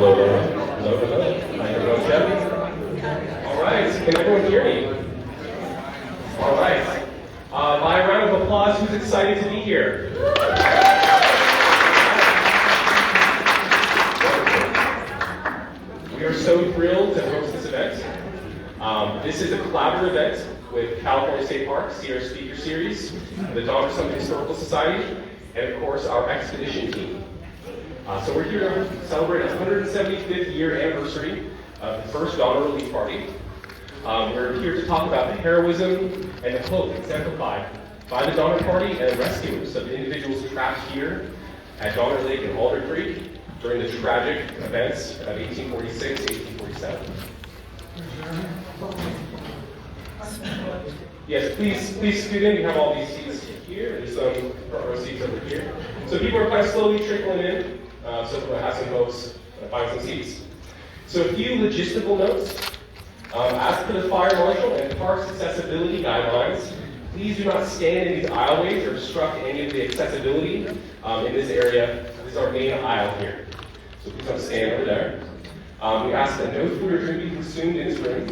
Hello, hello, hello. Hi, everyone, Jeff. All right, can everyone hear me? All right. By a round of applause, who's excited to be here? We are so thrilled to host this event. This is a collaborative event with California State Parks, Sierra Speaker Series, the Donner Summit Historical Society, and of course our expedition team. So we're here to celebrate the 175th year anniversary of the first Donner Relief Party. We're here to talk about the heroism and the hope exemplified by the Donner Party and the rescuers of individuals trapped here at Donner Lake and Alder Creek during the tragic events of 1846, 1847. Yes, please scoot in. We have all these seats here. There's some front row seats over here. So people are kind of slowly trickling in. So we're going to have some folks find some seats. So a few logistical notes. As per the fire marshal and parks accessibility guidelines, please do not stand in these aisleways or obstruct any of the accessibility in this area. This is our main aisle here. So please don't stand over there. We ask that no food or drink be consumed in this room.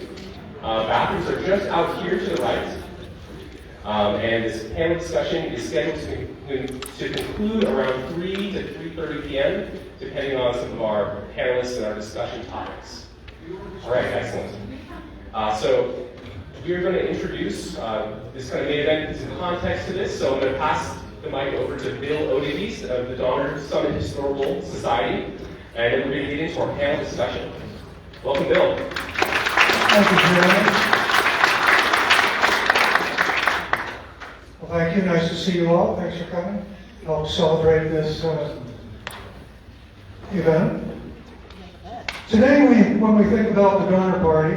Bathrooms are just out here to the right. And this panel discussion is scheduled to conclude around 3 to 3:30 p.m., depending on some of our panelists and our discussion topics. All right, excellent. So we're going to introduce this kind of main event in some context to this. So I'm going to pass the mic over to Bill Odavies of the Donner Summit Historical Society, and then we're going to get into our panel discussion. Welcome, Bill. Thank you, Jeremy. Well, thank you. Nice to see you all. Thanks for coming. Help celebrate this event. Today, when we think about the Donner Party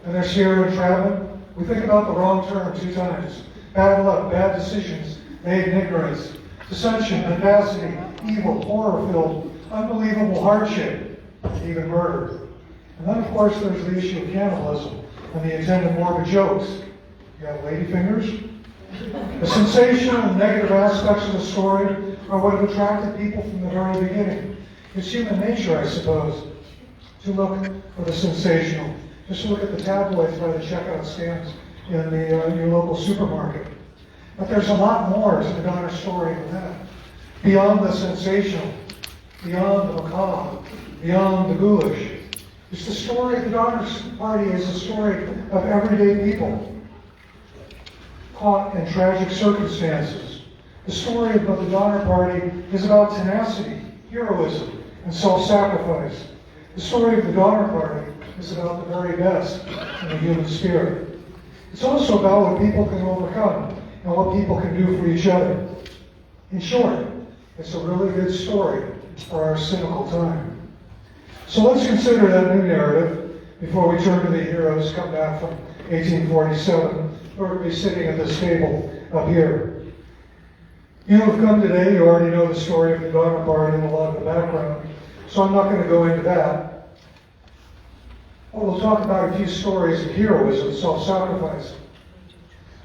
and their Sierra entrapment, we think about the wrong term 2 times. Bad luck, bad decisions made in ignorance, dissension, mendacity, evil, horror-filled, unbelievable hardship, even murder. And then, of course, there's the issue of cannibalism and the intended morbid jokes. You have ladyfingers. The sensational and negative aspects of the story are what have attracted people from the very beginning. It's human nature, I suppose, to look for the sensational. Just look at the tabloids by the checkout stands in your local supermarket. But there's a lot more to the Donner story than that. Beyond the sensational, beyond the macabre, beyond the ghoulish. It's the story of the Donner Party is the story of everyday people caught in tragic circumstances. The story of the Donner Party is about tenacity, heroism, and self-sacrifice. The story of the Donner Party is about the very best in the human spirit. It's also about what people can overcome and what people can do for each other. In short, it's a really good story for our cynical time. So let's consider that new narrative before we turn to the heroes come back from 1847, who are going to be sitting at this table up here. You who have come today, you already know the story of the Donner Party and a lot of the background, so I'm not going to go into that. But we'll talk about a few stories of heroism and self-sacrifice.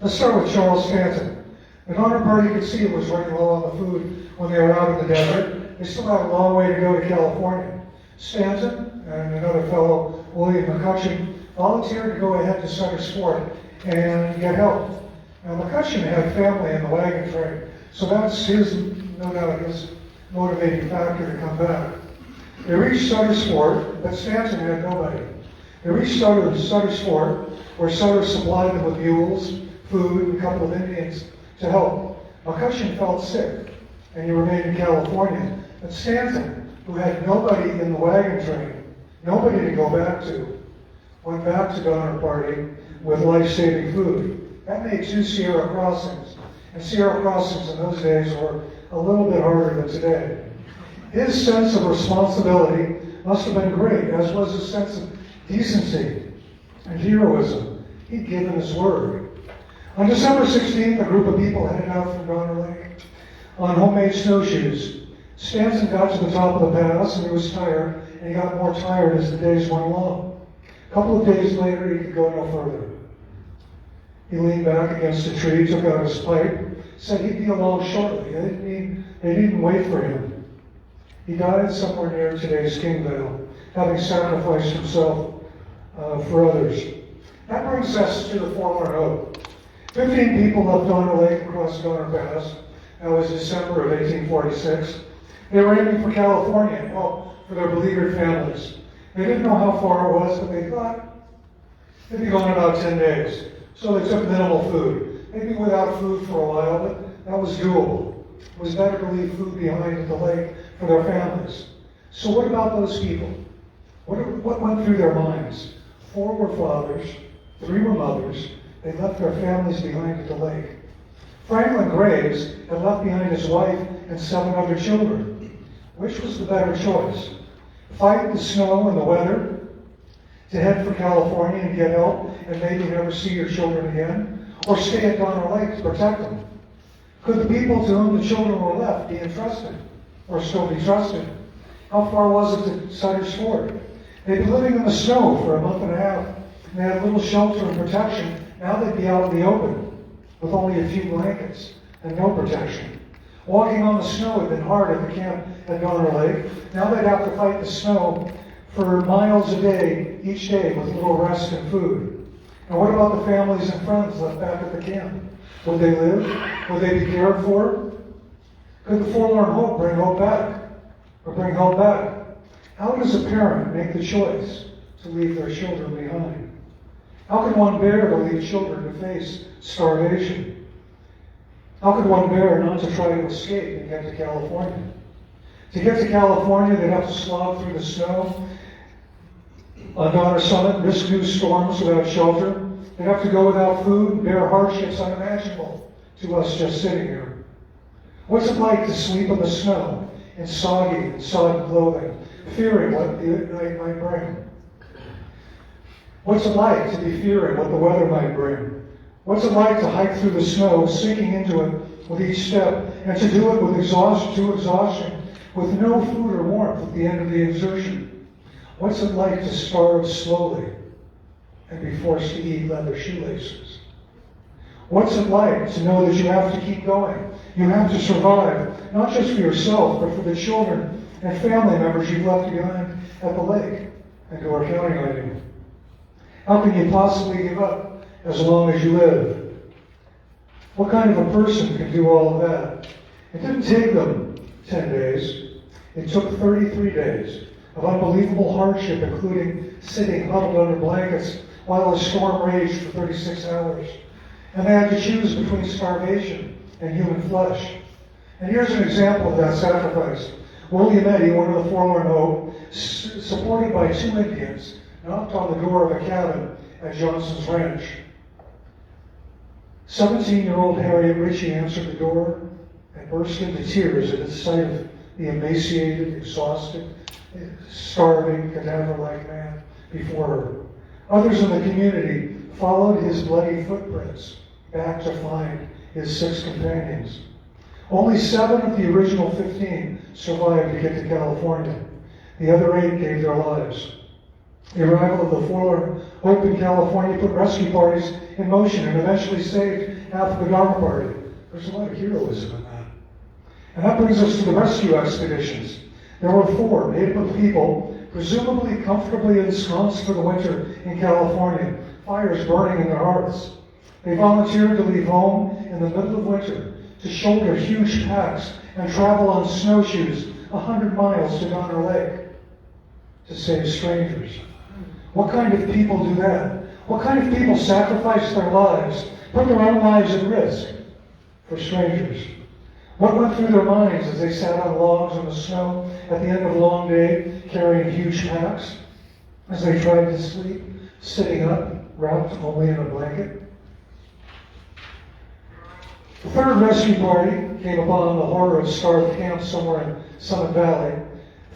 Let's start with Charles Stanton. The Donner Party could see it was running low on the food when they were out in the desert. They still had a long way to go to California. Stanton and another fellow, William McCutcheon, volunteered to go ahead to Center Sport and get help. Now, McCutcheon had family in the wagon train, so that's no doubt his motivating factor to come back. They reached Sutter Sport, but Stanton had nobody. They reached Sutter Sport, where Sutter supplied them with mules, food, and a couple of Indians to help. McCutcheon felt sick, and he remained in California. But Stanton, who had nobody in the wagon train, nobody to go back to, went back to Donner Party with life-saving food. That made 2 Sierra crossings. And Sierra crossings in those days were a little bit harder than today. His sense of responsibility must have been great, as was his sense of decency and heroism. He'd given his word. On December 16th, a group of people headed out from Donner Lake on homemade snowshoes. Stanton got to the top of the pass, and he was tired, and he got more tired as the days went along. A couple of days later, he could go no further. He leaned back against a tree, took out his pipe, said he'd be along shortly. They didn't wait for him. He died somewhere near today's Kingvale, having sacrificed himself for others. That brings us to the forlorn hope. 15 people left Donner Lake and crossed Donner Pass. That was December of 1846. They were aiming for California and help for their beleaguered families. They didn't know how far it was, but they thought they'd be gone about 10 days. So they took minimal food. They'd be without food for a while, but that was doable. It was better to leave food behind at the lake for their families. So what about those people? What went through their minds? 4 were fathers, 3 were mothers. They left their families behind at the lake. Franklin Graves had left behind his wife and 7 other children. Which was the better choice? Fight the snow and the weather to head for California and get help and maybe never see your children again? Or stay at Donner Lake to protect them? Could the people to whom the children were left be entrusted or still be trusted? How far was it to Sutter's Fort? They'd been living in the snow for a month and a half, and they had little shelter and protection. Now they'd be out in the open with only a few blankets and no protection. Walking on the snow had been hard at the camp at Donner Lake. Now they'd have to fight the snow for miles a day, each day, with little rest and food. And what about the families and friends left back at the camp? Would they live? Would they be cared for? Could the forlorn hope bring hope back? Or bring help back? How does a parent make the choice to leave their children behind? How can one bear to leave children to face starvation? How could one bear not to try to escape and get to California? To get to California, they'd have to slog through the snow on Donner Summit, risk new storms without shelter. They'd have to go without food, bear hardships unimaginable to us just sitting here. What's it like to sleep in the snow in soggy and sodden clothing, fearing what the night might bring? What's it like to be fearing what the weather might bring? What's it like to hike through the snow, sinking into it with each step, and to do it with exhaustion, with no food or warmth at the end of the exertion? What's it like to starve slowly and be forced to eat leather shoelaces? What's it like to know that you have to keep going? You have to survive, not just for yourself, but for the children and family members you've left behind at the lake and who are counting on you. How can you possibly give up as long as you live? What kind of a person can do all of that? It didn't take them 10 days. It took 33 days of unbelievable hardship, including sitting huddled under blankets while a storm raged for 36 hours. And they had to choose between starvation and human flesh. And here's an example of that sacrifice. William Eddy, one of the forlorn hope, supported by 2 Indians, knocked on the door of a cabin at Johnson's Ranch. 17-year-old Harriet Ritchie answered the door and burst into tears at the sight of the emaciated, exhausted, starving, cadaver-like man before her. Others in the community followed his bloody footprints back to find his 6 companions. Only 7 of the original 15 survived to get to California. The other 8 gave their lives. The arrival of the forlorn hope in California put rescue parties in motion and eventually saved half of the Dharma Party. There's a lot of heroism in that. And that brings us to the rescue expeditions. There were 4 made up of people, presumably comfortably ensconced for the winter in California, fires burning in their hearts. They volunteered to leave home in the middle of winter, to shoulder huge packs and travel on snowshoes 100 miles to Donner Lake to save strangers. What kind of people do that? What kind of people sacrifice their lives, put their own lives at risk for strangers? What went through their minds as they sat on logs in the snow at the end of a long day, carrying huge packs, as they tried to sleep, sitting up, wrapped only in a blanket? The 3rd rescue party came upon the horror of starved camp somewhere in Summit Valley.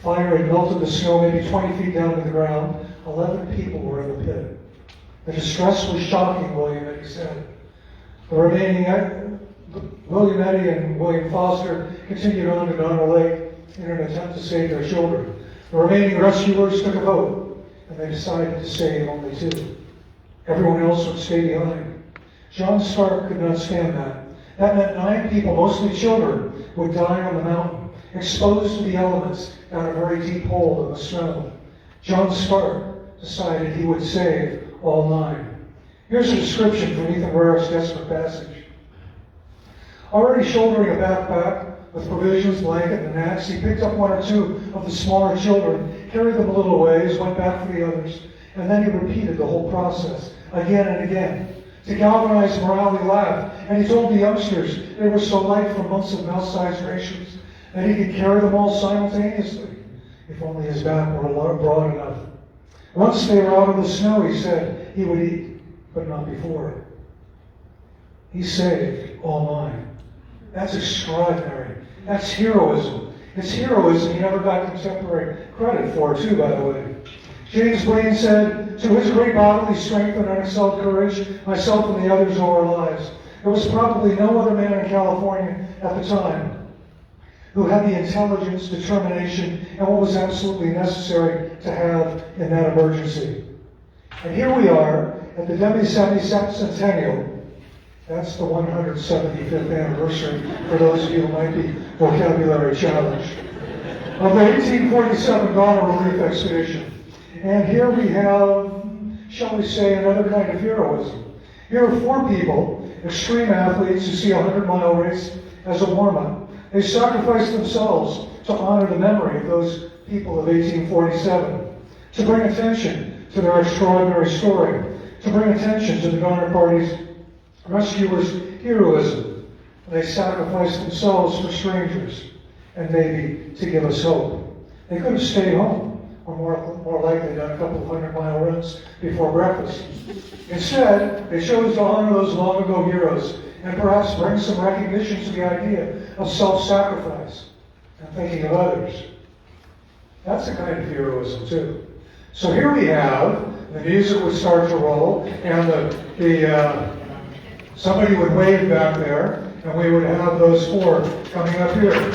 Fire had melted the snow maybe 20 feet down to the ground. 11 people were in the pit. The distress was shocking, William Eddy said. The remaining William Eddy and William Foster continued on to Donner Lake in an attempt to save their children. The remaining rescuers took a vote, and they decided to save only 2. Everyone else would stay behind. John Stark could not stand that. That meant 9 people, mostly children, would die on the mountain, exposed to the elements down a very deep hole in the snow, John Stark decided he would save all 9. Here's a description from Ethan Rare's desperate passage. Already shouldering a backpack with provisions, blanket, and an axe, he picked up 1 or 2 of the smaller children, carried them a little ways, went back for the others, and then he repeated the whole process again and again. To galvanize morale, he laughed, and he told the youngsters they were so light from months of mouse-sized rations that he could carry them all simultaneously, if only his back were broad enough. Once they were out of the snow, he said he would eat, but not before. He saved all 9. That's extraordinary. That's heroism. It's heroism he never got contemporary credit for, too, by the way. James Blaine said, to his great bodily strength and unexcelled courage, myself and the others owe our lives. There was probably no other man in California at the time who had the intelligence, determination, and what was absolutely necessary to have in that emergency. And here we are at the demi-centennial. That's the 175th anniversary, for those of you who might be vocabulary challenged, of the 1847 Donner Relief Expedition. And here we have, shall we say, another kind of heroism. Here are 4 people, extreme athletes who see a 100-mile race as a warm-up. They sacrificed themselves to honor the memory of those people of 1847, to bring attention to their extraordinary story, to bring attention to the Donner Party's rescuers' heroism. They sacrificed themselves for strangers, and maybe to give us hope. They could have stayed home, or more likely done a couple of 100-mile runs before breakfast. Instead, they chose to honor those long-ago heroes and perhaps bring some recognition to the idea of self-sacrifice and thinking of others. That's a kind of heroism, too. So here we have, the music would start to roll, and somebody would wave back there, and we would have those 4 coming up here.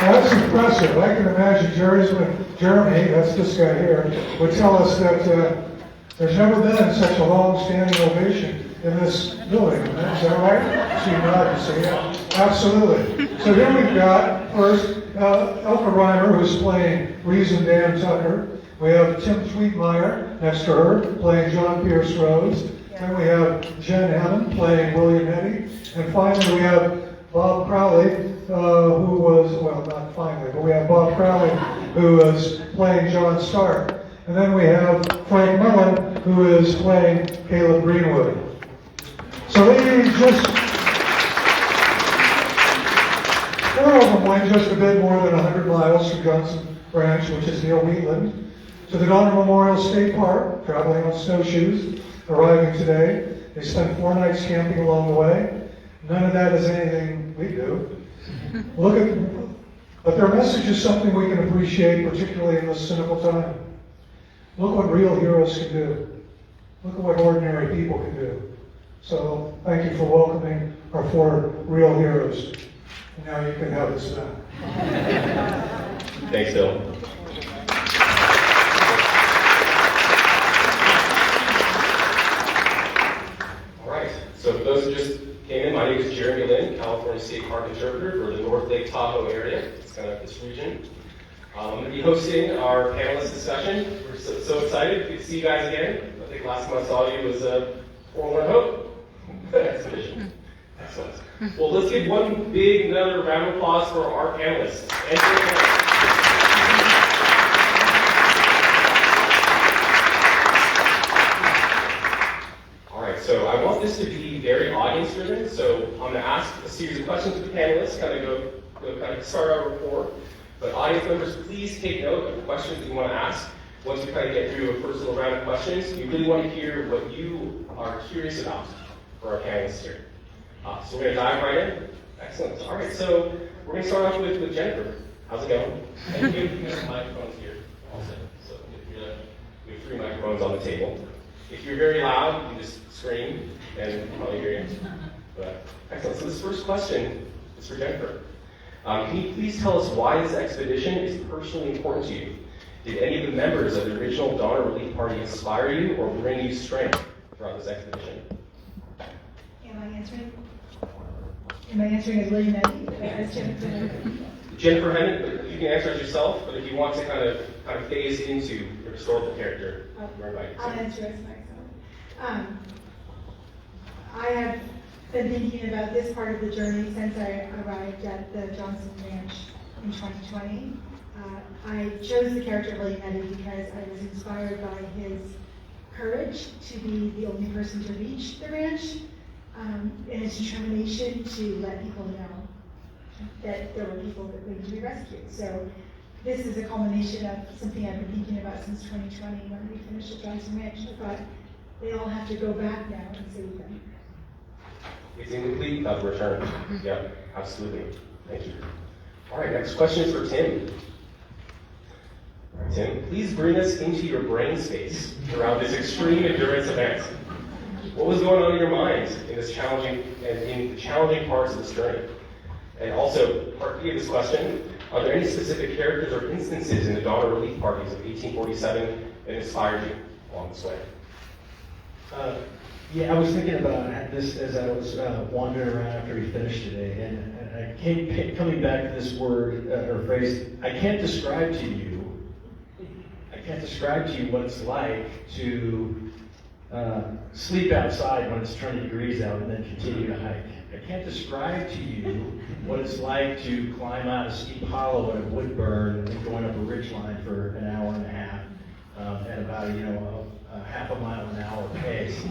That's impressive. I can imagine Jeremy, that's this guy here, would tell us that there's never been such a long-standing ovation in this building. Is that right? She nodded, so yeah, absolutely. So here we've got, first, Elka Reimer, who's playing Reason Dan Tucker. We have Tim Tweetmeyer next to her, playing John Pierce Rose. Then we have Jen Hammond playing William Eddy. And finally we have Bob Crowley, who was, well, not finally, but we have Bob Crowley, who is playing John Stark. And then we have Frank Mullen, who is playing Caleb Greenwood. So they just, 4 of them went just a bit more than 100 miles from Johnson Branch, which is near Wheatland, to the Donner Memorial State Park, traveling on snowshoes, arriving today. They spent 4 nights camping along the way. None of that is anything we do. But their message is something we can appreciate, particularly in this cynical time. Look what real heroes can do. Look at what ordinary people can do. So thank you for welcoming our 4 real heroes. And now you can have this back. Thanks, Bill. All right. So for those who just came in, my name is Jeremy Lynn, California State Park Interpreter for the North Lake Tahoe area. It's kind of this region. I'm going to be hosting our panelist discussion. We're so excited. Good to see you guys again. I think last time I saw you was 4-1 Hope exhibition. Excellent. Well, let's give one big, another round of applause for our panelists. All right, so I want this to be very audience-driven. So I'm going to ask a series of questions to the panelists, kind of start our rapport. But audience members, please take note of the questions that you want to ask. Once we kind of get through a personal round of questions, we really want to hear what you are curious about for our panelists here. So we're going to dive right in. Excellent. All right, so we're going to start off with Jennifer. How's it going? And you have microphones here also. So we have 3 microphones on the table. If you're very loud, you can just scream and we'll probably hear you. But excellent. So this first question is for Jennifer. Can you please tell us why this expedition is personally important to you? Did any of the members of the original Donner Relief Party inspire you or bring you strength throughout this expedition? Am I answering? Am I answering as William Eddy? Jennifer Hennig, you can answer it yourself, but if you want to kind of phase into your historical character, you're invited. I'll answer as myself. I have been thinking about this part of the journey since I arrived at the Johnson Ranch in 2020. I chose the character of William Eddy because I was inspired by his courage to be the only person to reach the ranch, and his determination to let people know that there were people that needed to be rescued. So this is a culmination of something I've been thinking about since 2020 when we finished at Johnson Ranch. I thought they all have to go back now and save them. It's incomplete without the return. Yeah, absolutely. Thank you. All right, next question is for Tim. All right, Tim, please bring us into your brain space around this extreme endurance event. What was going on in your mind in this challenging and in the challenging parts of this journey? And also, part B of this question, are there any specific characters or instances in the Donner Relief Parties of 1847 that inspired you along this way? Yeah, I was thinking about this as I was wandering around after we finished today, and I kept coming back to this word or phrase. I can't describe to you what it's like to sleep outside when it's 20 degrees out and then continue to hike. I can't describe to you what it's like to climb out a steep hollow in a wood burn and going up a ridge line for an hour and a half at about a half a mile an hour pace.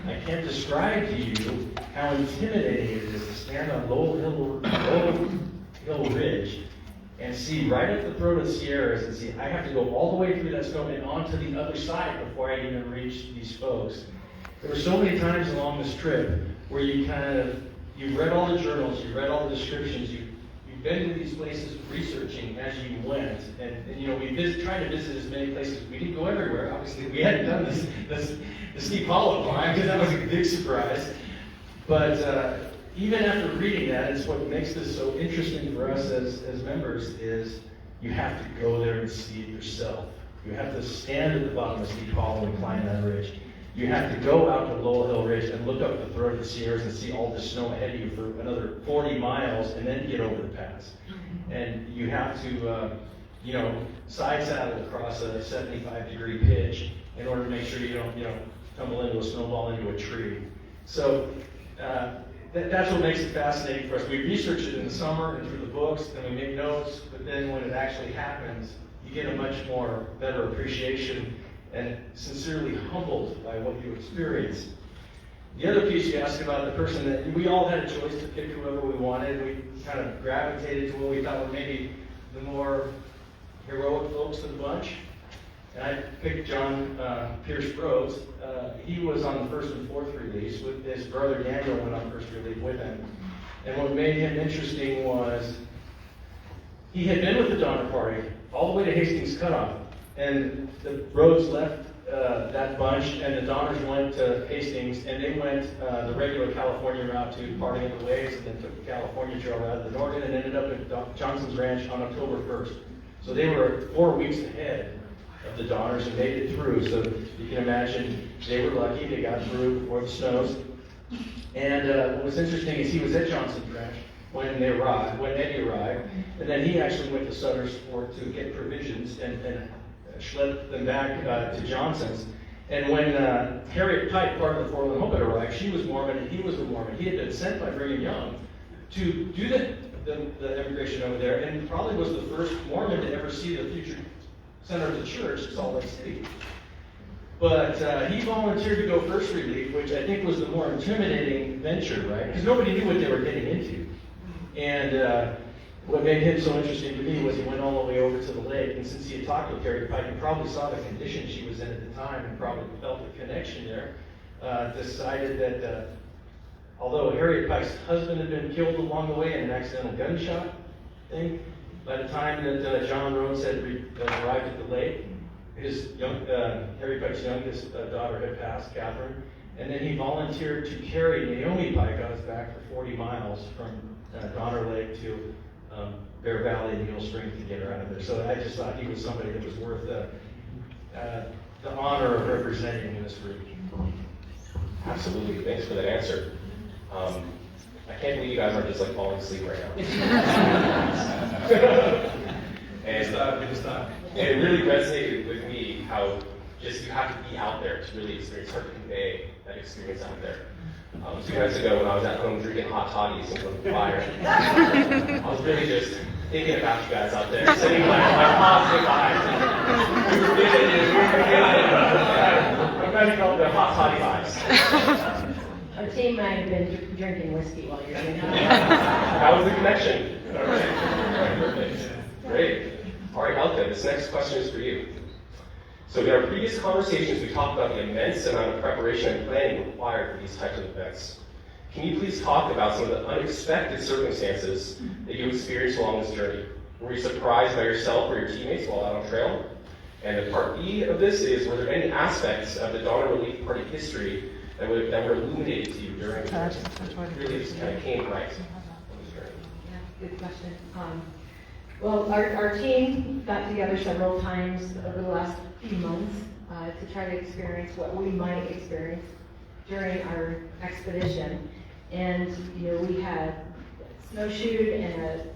I can't describe to you how intimidating it is to stand on low hill ridge and see right at the throat of the Sierras and see I have to go all the way through that snow and onto the other side before I even reach these folks. There were so many times along this trip where you read all the journals, you read all the descriptions, you've been to these places researching as you went, and we tried to visit as many places. We didn't go everywhere. Obviously, we hadn't done this steep hollow climb because that was a big surprise. But even after reading that, it's what makes this so interesting for us as members is you have to go there and see it yourself. You have to stand at the bottom of the steep hollow and climb that ridge. You have to go out to Lowell Hill Ridge and look up the throat of the Sierras and see all the snow ahead of you for another 40 miles and then get over the pass. And you have to, side saddle across a 75-degree pitch in order to make sure you don't, tumble into a snowball into a tree. So that's what makes it fascinating for us. We research it in the summer and through the books, and we make notes, but then when it actually happens, you get a much more better appreciation and sincerely humbled by what you experience. The other piece you asked about the person that we all had a choice to pick whoever we wanted. We kind of gravitated to what we thought were maybe the more heroic folks of the bunch. And I picked John Pierce Rhodes. He was on the first and fourth release. With his brother Daniel went on first relief with him. And what made him interesting was he had been with the Donner Party all the way to Hastings Cutoff. And the Rhodes left that bunch, and the Donners went to Hastings, and they went the regular California route to Parting of the Waves, and then took the California Trail route to Norton, and ended up at Johnson's Ranch on October 1st. So they were 4 weeks ahead of the Donners and made it through. So you can imagine they were lucky; they got through before the snows. And what was interesting is he was at Johnson's Ranch when Eddie arrived, and then he actually went to Sutter's Fort to get provisions and schlepped them back to Johnson's. And when Harriet Pike, part of the Forlorn Hope, had arrived, she was Mormon and he was a Mormon. He had been sent by Brigham Young to do the immigration over there, and probably was the first Mormon to ever see the future center of the church, Salt Lake City. But he volunteered to go first relief, which I think was the more intimidating venture, right? Because nobody knew what they were getting into. And what made him so interesting to me was he went all the way over to the lake, and since he had talked with Harriet Pike and probably saw the condition she was in at the time and probably felt the connection there, decided that although Harriet Pike's husband had been killed along the way in an accidental gunshot thing, by the time that John Rhodes had arrived at the lake, Harriet Pike's youngest daughter had passed, Catherine, and then he volunteered to carry Naomi Pike on his back for 40 miles from Donner Lake to Bear Valley and Needle Springs to get her out of there. So I just thought he was somebody that was worth the honor of representing in this group. Absolutely. Thanks for that answer. I can't believe you guys aren't just like falling asleep right now. And it really resonated with me how just you have to be out there to really experience, hard to convey that experience out there. 2 nights ago when I was at home drinking hot toddies in front of the fire, I was really just thinking about you guys out there, sending my positive vibes. I'm glad you called it the hot toddy vibes. Our team might have been drinking whiskey while you're doing that. That was the connection. All right. Perfect. Great. All right, Elka, this next question is for you. So in our previous conversations, we talked about the immense amount of preparation and planning required for these types of events. Can you please talk about some of the unexpected circumstances that you experienced along this journey? Were you surprised by yourself or your teammates while out on trail? And the part B of this is, were there any aspects of the Donner Relief Party history that were illuminated to you during the journey? Really just kind of came right on this journey. Yeah, good question. Well, our team got together several times over the last few months to try to experience what we might experience during our expedition. And, we had snowshoed and a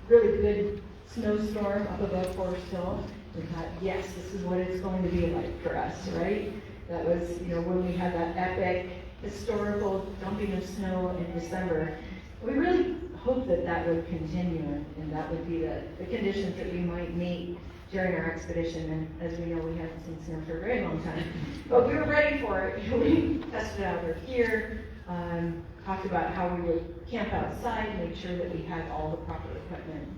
really good snowstorm up above Forest Hill. We thought, yes, this is what it's going to be like for us, right? That was, when we had that epic historical dumping of snow in December. We really hoped that that would continue, and that would be the conditions that we might meet during our expedition. And as we know, we haven't seen snow for a very long time. But we were ready for it. We tested out our gear, talked about how we would camp outside, make sure that we had all the proper equipment.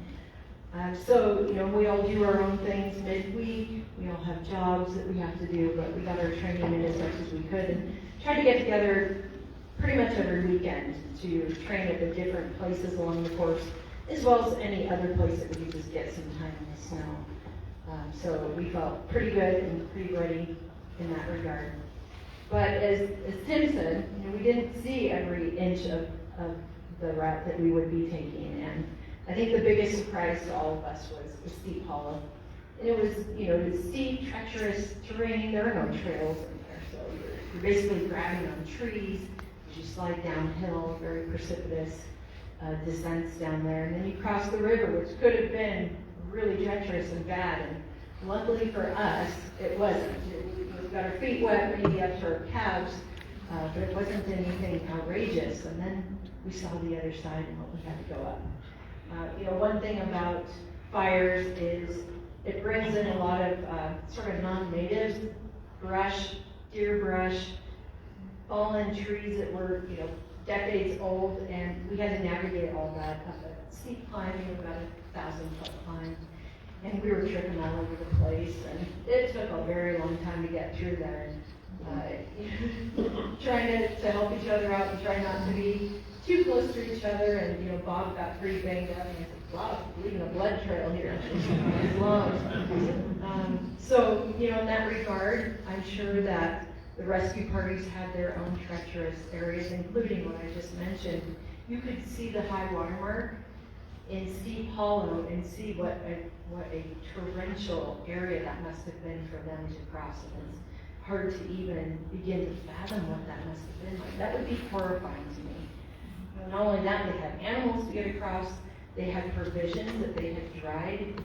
So, we all do our own things midweek. We all have jobs that we have to do, but we got our training in as much as we could and tried to get together pretty much every weekend to train at the different places along the course, as well as any other place that we could just get some time in the snow. So we felt pretty good and pretty ready in that regard. But as Tim said, we didn't see every inch of the route that we would be taking. And I think the biggest surprise to all of us was the steep hollow. And it was, the steep, treacherous terrain. There are no trails in there, so you're basically grabbing on trees. You slide downhill, very precipitous descents down there, and then you cross the river, which could have been really treacherous and bad. And luckily for us, it wasn't. We got our feet wet, maybe up to our calves, but it wasn't anything outrageous. And then we saw the other side and what we had to go up. One thing about fires is it brings in a lot of sort of non-native brush, deer brush, fallen trees that were, decades old, and we had to navigate all that up a steep climb, about 1,000-foot climb, and we were tripping all over the place, and it took a very long time to get through there. Trying to help each other out and try not to be too close to each other, and Bob got pretty banged up, and I said, wow, leaving a blood trail here. His lungs. So, in that regard, I'm sure that the rescue parties had their own treacherous areas, including what I just mentioned. You could see the high water mark in Steep Hollow and see what a torrential area that must have been for them to cross. And it's hard to even begin to fathom what that must have been like. That would be horrifying to me. Not only that, they had animals to get across. They had provisions that they had dried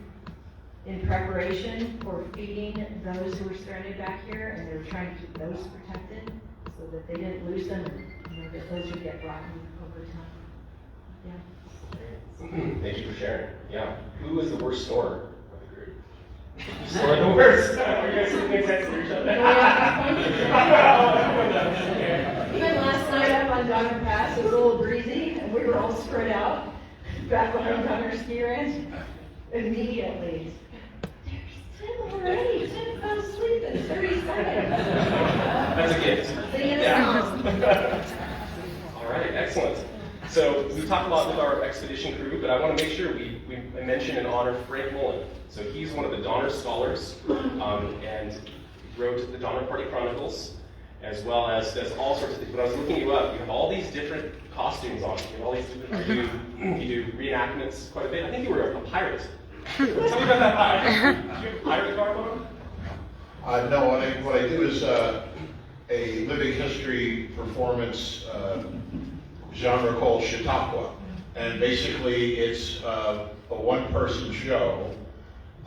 in preparation for feeding those who were stranded back here, and they were trying to keep those protected so that they didn't lose them, and that those would get rotten over time. Yeah. Thank you for sharing. Yeah. Who was the worst snorer of the group? Or the worst? Are you guys making sense to each other? Even last night up on Donner Pass, it was a little breezy, and we were all spread out back behind Donner Ski Ranch. Immediately, there's Tim already. Tim fell asleep in 30 seconds. That's a gift. Yeah. All right, excellent. Excellent. So we talked a lot with our expedition crew, but I want to make sure we mention and honor Frank Mullen. So he's one of the Donner Scholars, and wrote the Donner Party Chronicles, as well as does all sorts of things. When I was looking you up, you have all these different costumes on. You have all these different, you do reenactments quite a bit. I think you were a pirate. Tell me about that pirate. Do you have a pirate garb on? No, what I do is a living history performance genre called Chautauqua. And basically it's a one-person show.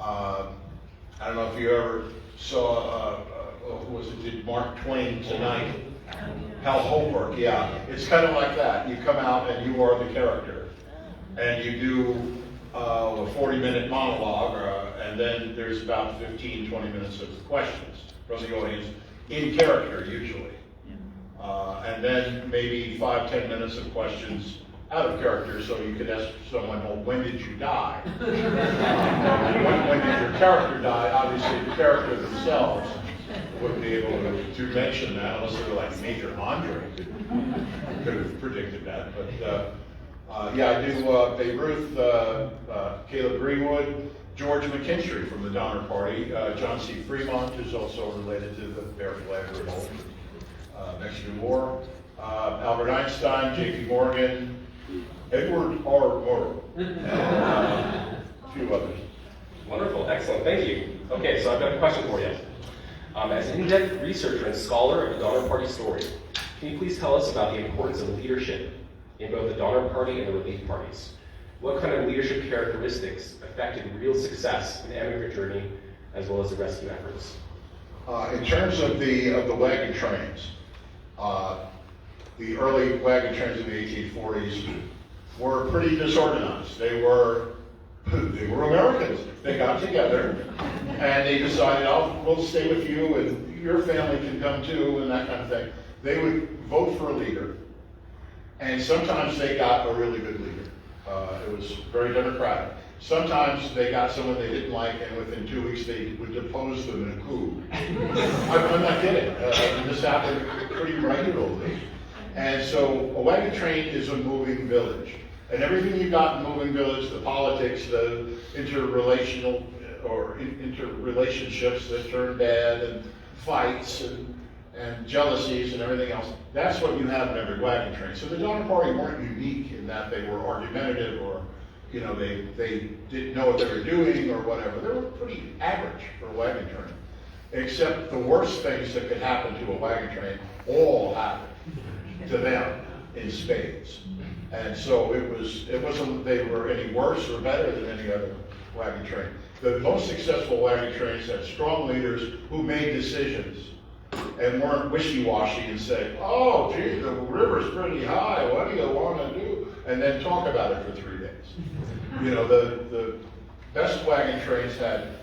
I don't know if you ever saw, who was it, did Mark Twain Tonight? Hal Holbrook, yeah. It's kind of like that. You come out and you are the character. And you do a 40-minute monologue, and then there's about 15, 20 minutes of questions from the audience, in character usually. And then maybe 5, 10 minutes of questions out of character, so you could ask someone, well, when did you die? When did your character die? Obviously, the character themselves wouldn't be able to mention that unless they were like Major Andre could have predicted that. But yeah, I do Beirut, Caleb Greenwood, George McKinstry from the Donner Party, John C. Fremont, who's also related to the Bear Flag Revolt, Mexican War, Albert Einstein, J.P. Morgan, Edward R. Murrow, and a few others. Wonderful, excellent, thank you. Okay, so I've got a question for you. As an in-depth researcher and scholar of the Donner Party story, can you please tell us about the importance of leadership in both the Donner Party and the relief parties? What kind of leadership characteristics affected real success in the emigrant journey as well as the rescue efforts? In terms of the wagon trains, the early wagon trains in the 1840s were pretty disorganized. They were Americans. They got together and they decided, we'll stay with you and your family can come too, and that kind of thing. They would vote for a leader, and sometimes they got a really good leader. It was very democratic. Sometimes they got someone they didn't like, and within 2 weeks they would depose them in a coup. I'm not kidding. This happened pretty regularly. And so a wagon train is a moving village. And everything you got in moving village, the politics, the interrelationships that turn bad, and fights, and jealousies and everything else, that's what you have in every wagon train. So the Donner Party weren't unique in that they were argumentative, or they didn't know what they were doing or whatever. They were pretty average for a wagon train. Except the worst things that could happen to a wagon train all happened to them in spades. And so it wasn't they were any worse or better than any other wagon train. The most successful wagon trains had strong leaders who made decisions and weren't wishy-washy and said, oh, gee, the river's pretty high, what do you want to do? And then talk about it for 3 days. The best wagon trains had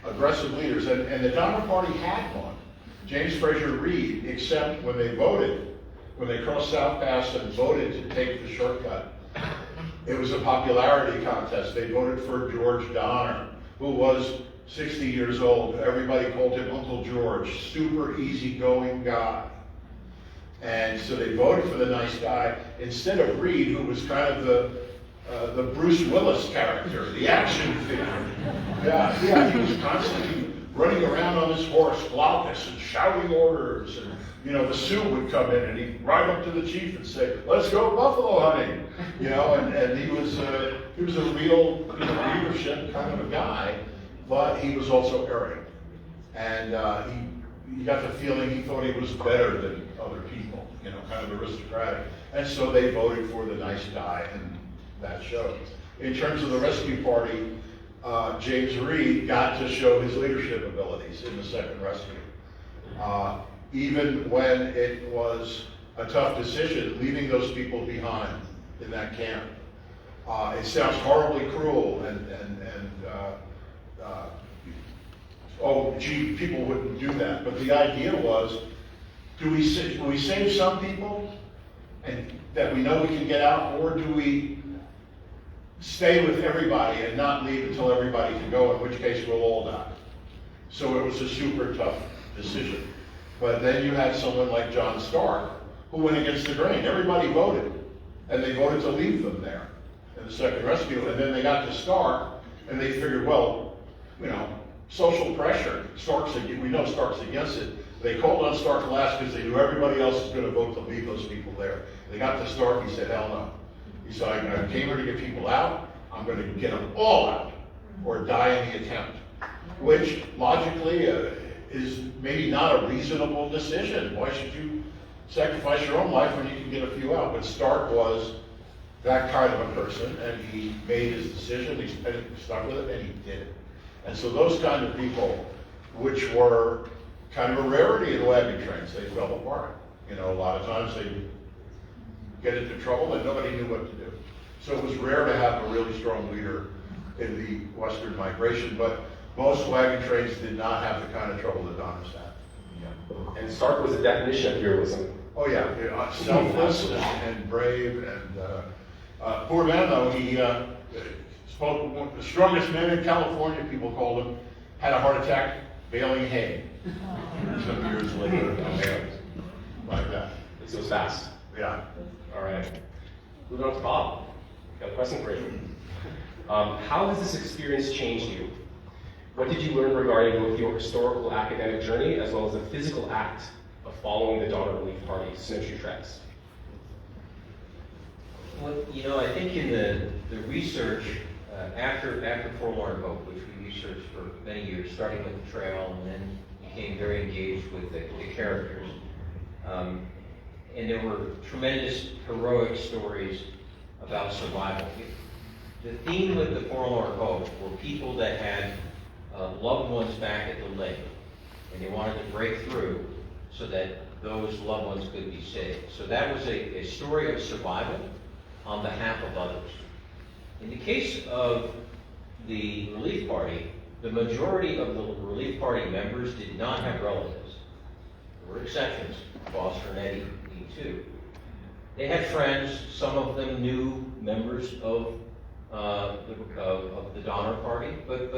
aggressive leaders, and the Donner Party had one. James Fraser Reed, except when they voted, when they crossed South Pass and voted to take the shortcut, it was a popularity contest. They voted for George Donner, who was 60 years old. Everybody called him Uncle George, super easygoing guy. And so they voted for the nice guy instead of Reed, who was kind of the Bruce Willis character, the action figure. Yeah, he was constantly running around on his horse, glaucous, and shouting orders. And the Sioux would come in, and he'd ride up to the chief and say, "Let's go buffalo hunting." And he was a real leadership kind of a guy, but he was also arrogant, and you got the feeling he thought he was better than other people, kind of aristocratic. And so they voted for the nice guy, and that showed. In terms of the rescue party, James Reed got to show his leadership abilities in the second rescue. Even when it was a tough decision, leaving those people behind in that camp. It sounds horribly cruel, oh, gee, people wouldn't do that. But the idea was, do we save some people and that we know we can get out, or do we stay with everybody and not leave until everybody can go, in which case we'll all die? So it was a super tough decision. But then you had someone like John Stark, who went against the grain. Everybody voted. and they voted to leave them there in the second rescue. And then they got to Stark, and they figured, well, you know, social pressure. We know Stark's against it. They called on Stark last because they knew everybody else was going to vote to leave those people there. They got to Stark, he said, hell no. He said, I came here to get people out. I'm going to get them all out, or die in the attempt. Which, logically, is maybe not a reasonable decision. Why should you sacrifice your own life when you can get a few out? But Stark was that kind of a person, and he made his decision, he stuck with it, and he did it. And so those kind of people, which were kind of a rarity in wagon trains, they fell apart. You know, a lot of times they get into trouble and nobody knew what to do. So it was rare to have a really strong leader in the Western migration, but most wagon trains did not have the kind of trouble that Donner's had. And Stark was the definition of heroism. Oh yeah, selfless and brave, and poor man though, he spoke, the strongest man in California, people called him, had a heart attack baling hay. Some years later, like that. It was fast. Yeah. All right. Moving on to Bob. Got a question for you. How has this experience changed you? What did you learn regarding both your historical academic journey as well as the physical act of following the Donner Relief Party snowshoe treks? Well, you know, I think in the research after Forlorn Hope, which we researched for many years, starting with the trail and then became very engaged with the characters. And there were tremendous heroic stories about survival. The theme with the Forlorn Hope were people that had loved ones back at the lake, and they wanted to break through so that those loved ones could be saved. So that was a story of survival on behalf of others. In the case of the Relief Party, the majority of the Relief Party members did not have relatives. There were exceptions, Foster and Eddie too. They had friends, some of them knew members of the Donner Party, but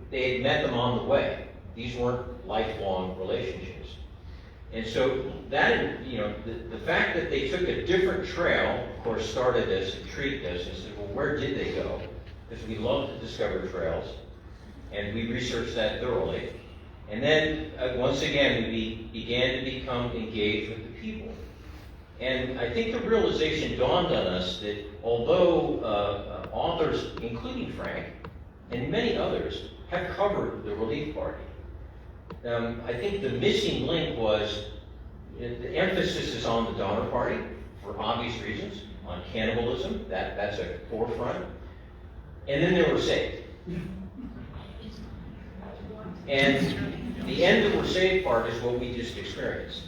they had met them on the way. These weren't lifelong relationships. And so that, you know, the fact that they took a different trail, of course, started this and treated this and said, well, where did they go? Because we love to discover trails, and we researched that thoroughly. And then, once again, we began to become engaged with the people. And I think the realization dawned on us that although authors, including Frank, and many others, have covered the Relief Party, I think the missing link was the emphasis is on the Donner Party for obvious reasons, on cannibalism, that's a forefront, and then they were saved. And the end that we're saved part is what we just experienced.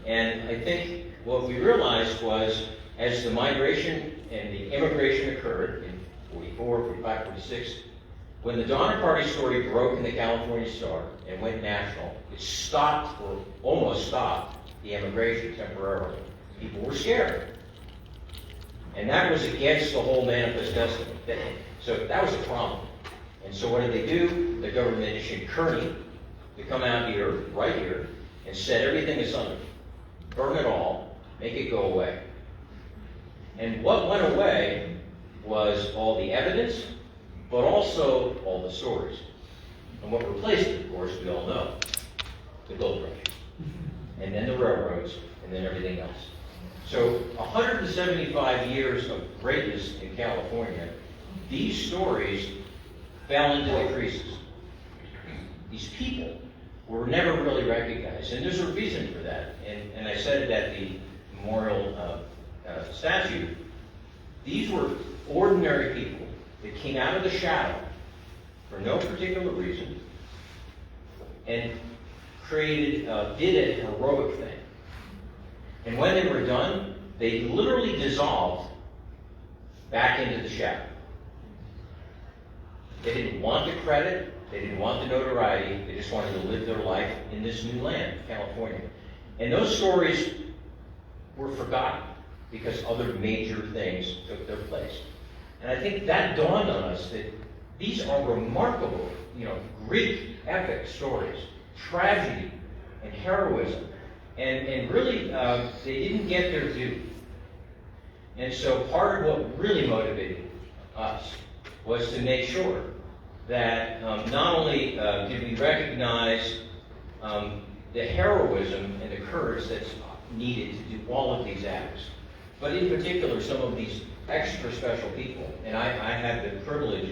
And I think what we realized was as the migration and the immigration occurred in 44, 45, 46, when the Donner Party story broke in the California Star and went national, it stopped or almost stopped the immigration temporarily. People were scared. And that was against the whole Manifest Destiny. So that was a problem. And so what did they do? The government issued Kearney to come out here, right here, and set everything asunder. Burn it all, make it go away. And what went away was all the evidence, but also all the stories. And what replaced it, of course, we all know, the gold rush, and then the railroads, and then everything else. So 175 years of greatness in California, these stories fell into the creases. These people were never really recognized, and there's a reason for that. And I said it at the memorial statue. These were ordinary people that came out of the shadow for no particular reason and did a heroic thing. And when they were done, they literally dissolved back into the shadow. They didn't want the credit, they didn't want the notoriety, they just wanted to live their life in this new land, California. And those stories were forgotten because other major things took their place. And I think that dawned on us that these are remarkable, Greek epic stories, tragedy and heroism. And really, they didn't get their due. And so part of what really motivated us was to make sure that not only did we recognize the heroism and the courage that's needed to do all of these acts, but in particular some of these extra special people. And I had the privilege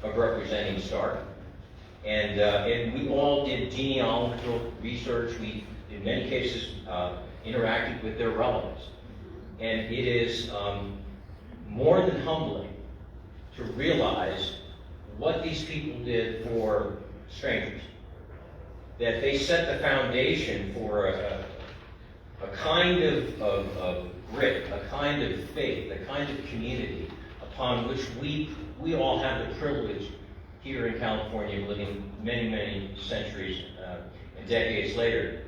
of representing START. And we all did genealogical research. We, in many cases, interacted with their relatives. And it is more than humbling to realize what these people did for strangers. That they set the foundation for a kind of grit, a kind of faith, a kind of community upon which we all have the privilege here in California, living many, many centuries and decades later.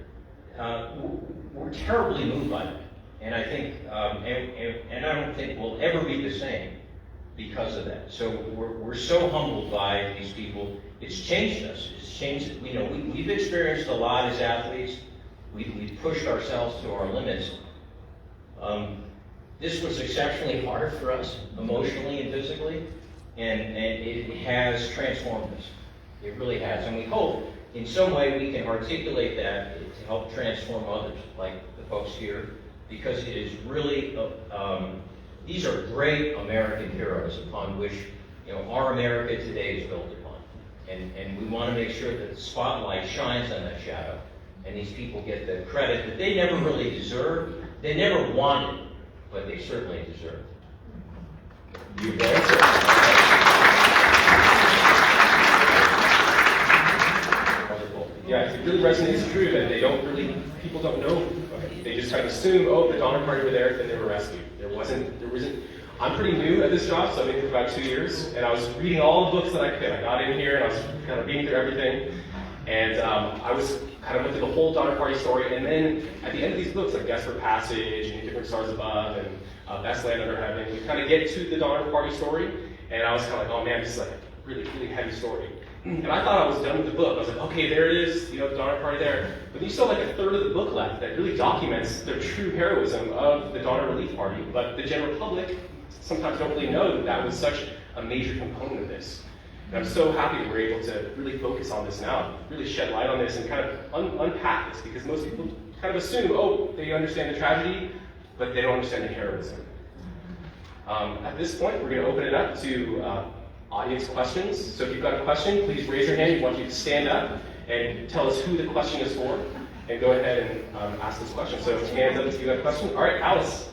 We're terribly moved by that. And I think, and I don't think we'll ever be the same because of that. So we're so humbled by these people. It's changed us. It's changed, we've experienced a lot as athletes. We've pushed ourselves to our limits. This was exceptionally hard for us, emotionally and physically, and it has transformed us. It really has. And we hope in some way we can articulate that to help transform others, like the folks here, because it is really, these are great American heroes upon which our America today is built upon. And we want to make sure that the spotlight shines on that shadow, and these people get the credit that they never really deserved, they never wanted, but they certainly deserve. You've answered. Wonderful. Yeah, it really resonates true that people don't know. Okay, they just kind of assume, oh, the Donner Party were there, then they were rescued. There wasn't. I'm pretty new at this job, so I've been here for about 2 years, and I was reading all the books that I could. I got in here and I was kind of reading through everything, and I was kind of went through the whole Donner Party story, and then at the end of these books, like Guess for Passage and Different Stars Above and Best Land Under Heaven, we kind of get to the Donner Party story, and I was kind of like, oh man, this is like a really, really heavy story. And I thought I was done with the book. I was like, okay, there it is, the Donner Party there. But you still have like a third of the book left that really documents the true heroism of the Donner Relief Party. But the general public sometimes don't really know that was such a major component of this. And I'm so happy that we're able to really focus on this now, really shed light on this and kind of unpack this, because most people kind of assume, oh, they understand the tragedy, but they don't understand the heroism. At this point, we're going to open it up to audience questions. So if you've got a question, please raise your hand. We want you to stand up and tell us who the question is for, and go ahead and ask this question. So hands up if you've got a question. All right, Alice.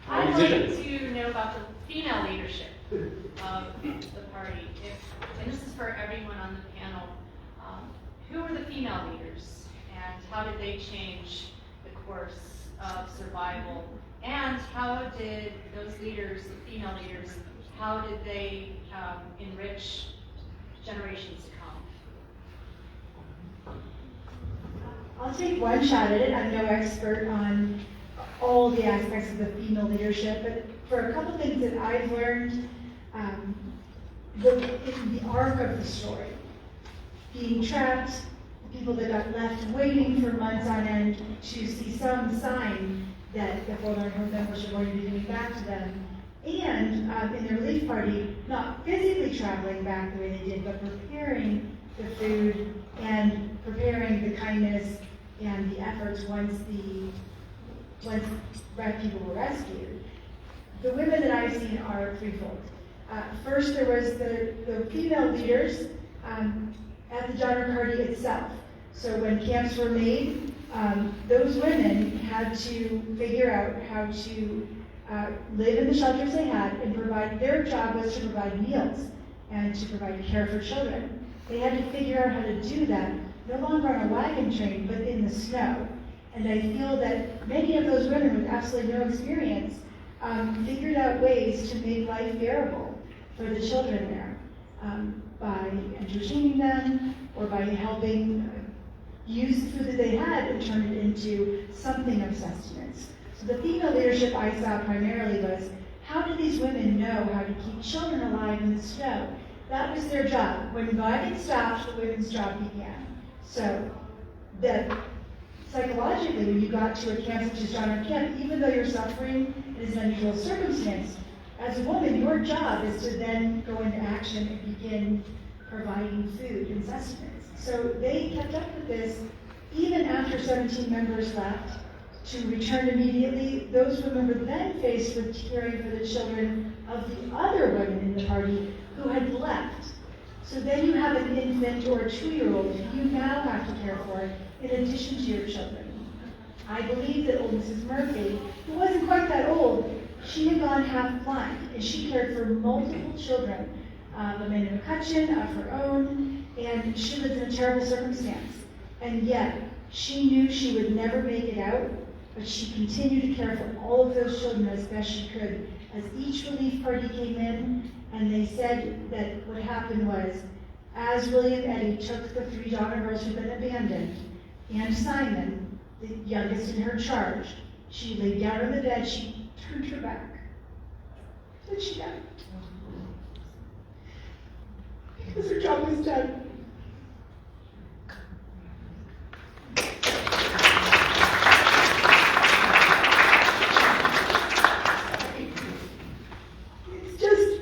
I'd like to know about the female leadership of the party. And this is for everyone on the panel. Who were the female leaders, and how did they change the course of survival? And how did those leaders, the female leaders, how did they enrich generations to come? I'll take one shot at it. I'm no expert on all the aspects of the female leadership, but for a couple things that I've learned, in the arc of the story, being trapped, people that got left waiting for months on end to see some sign that the Forlorn Hope members are going to be giving back to them, and in the relief party, not physically traveling back the way they did, but preparing the food and preparing the kindness and the efforts once people were rescued. The women that I've seen are threefold. First, there was the female leaders at the Donner Party itself. So when camps were made, those women had to figure out how to live in the shelters they had and provide. Their job was to provide meals and to provide care for children. They had to figure out how to do that, no longer on a wagon train, but in the snow. And I feel that many of those women with absolutely no experience figured out ways to make life bearable for the children there by entertaining them or by helping use the food that they had and turn it into something of sustenance. So the female leadership I saw primarily was, how do these women know how to keep children alive in the snow? That was their job. When the wagon stopped, the women's job began. So the psychologically, when you got to a camp such as John F. Camp, even though you're suffering in an unusual circumstance, as a woman, your job is to then go into action and begin providing food and sustenance. So they kept up with this even after 17 members left to return immediately. Those women were then faced with caring for the children of the other women in the party who had left. So then you have an infant or a 2-year-old who you now have to care for in addition to your children. I believe that old Mrs. Murphy, who wasn't quite that old, she had gone half blind, and she cared for multiple children, Amanda McCutcheon, of her own, and she lived in a terrible circumstance. And yet, she knew she would never make it out, but she continued to care for all of those children as best she could. As each relief party came in, and they said that what happened was, as William Eddy took the 3 daughter girls who'd been abandoned, and Simon, the youngest in her charge, she laid down on the bed, she turned her back, and she died. Because her job was done. It's just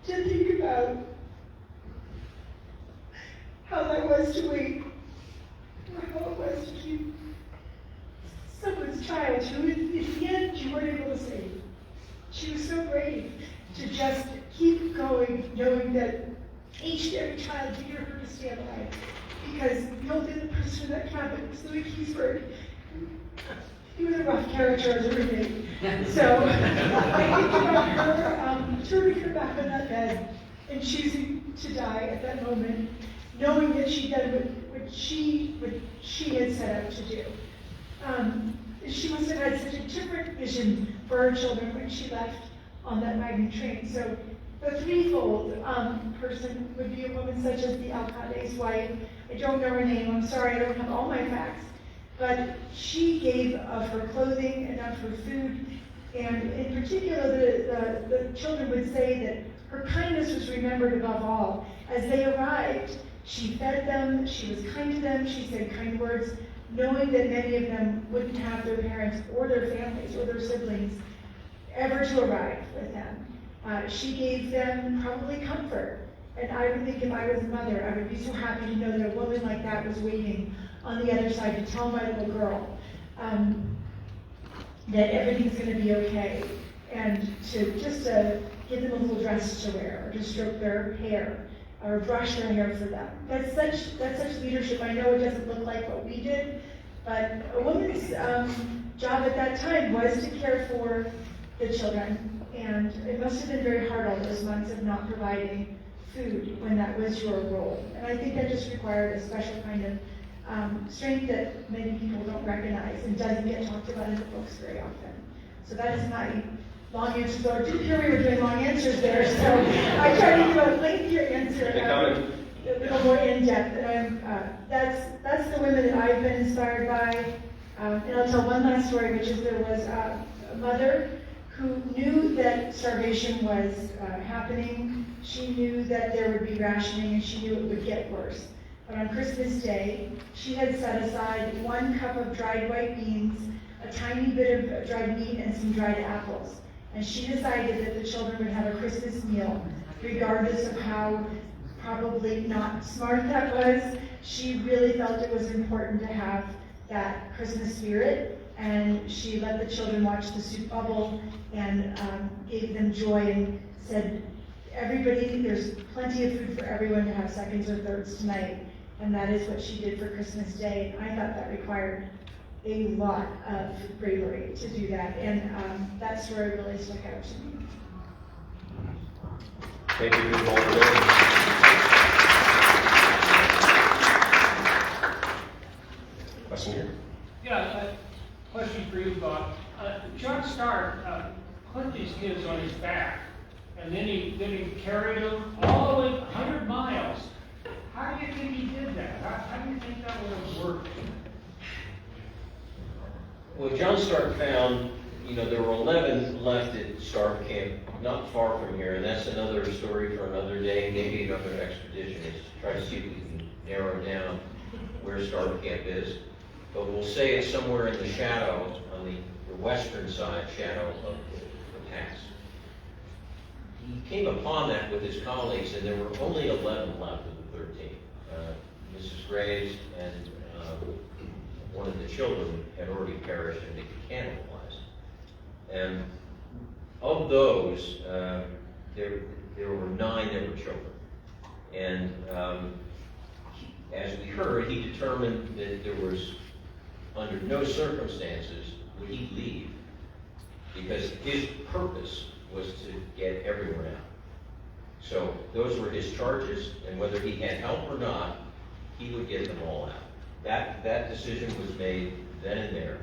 to think about how that was to wait, or how it was to keep someone's child who in the end you weren't able to save. She was so brave to just keep going, knowing that each and every child needed her to stay alive. Because the only other person that can happen was Louis Keysburg. He was a rough character as a roommate. So I think about her turning her back on that bed and choosing to die at that moment, knowing that she'd done what she had set out to do. She must have had such a different vision for her children when she left on that magnet train. So the threefold person would be a woman such as the Alcade's wife. I don't know her name, I'm sorry, I don't have all my facts. But she gave of her clothing and of her food. And in particular, the children would say that her kindness was remembered above all. As they arrived, she fed them, she was kind to them, she said kind words, knowing that many of them wouldn't have their parents or their families or their siblings ever to arrive with them. She gave them probably comfort. And I would think if I was a mother, I would be so happy to know that a woman like that was waiting on the other side to tell my little girl that everything's going to be okay. And to just give them a little dress to wear, or to stroke their hair, or brush their hair for them. That's such leadership. I know it doesn't look like what we did, but a woman's job at that time was to care for the children. And it must have been very hard all those months of not providing food when that was your role. And I think that just required a special kind of strength that many people don't recognize and doesn't get talked about in the books very often. So that is my long answer. So I didn't hear we were doing long answers there, so I tried to do a lengthier answer, a little more in-depth. And that's the women that I've been inspired by. And I'll tell one last story, which is there was a mother who knew that starvation was happening. She knew that there would be rationing, and she knew it would get worse. But on Christmas Day, she had set aside 1 cup of dried white beans, a tiny bit of dried meat, and some dried apples. And she decided that the children would have a Christmas meal, regardless of how probably not smart that was. She really felt it was important to have that Christmas spirit, and she let the children watch the soup bubble and gave them joy and said, everybody, there's plenty of food for everyone to have seconds or thirds tonight. And that is what she did for Christmas Day. I thought that required a lot of bravery to do that. And that story really stuck out to me. Thank you for the vulnerability. Question here? Yeah, a question for you, Bob. John Stark put these kids on his back, and then he carried them all the way 100 miles. How do you think he did that? How do you think that would have worked? Well, John Stark found, there were 11 left at Stark Camp, not far from here, and that's another story for another day, maybe another expedition, is to try to see if we can narrow down. where starter camp is, but we'll say it's somewhere in the shadow, on the western side shadow of the pass. He came upon that with his colleagues, and there were only 11 left of the 13. Mrs. Graves and one of the children had already perished and been cannibalized. And of those, there were 9 that were children. And as we heard, he determined that there was, under no circumstances would he leave, because his purpose was to get everyone out. So those were his charges, and whether he had help or not, he would get them all out. That decision was made then and there.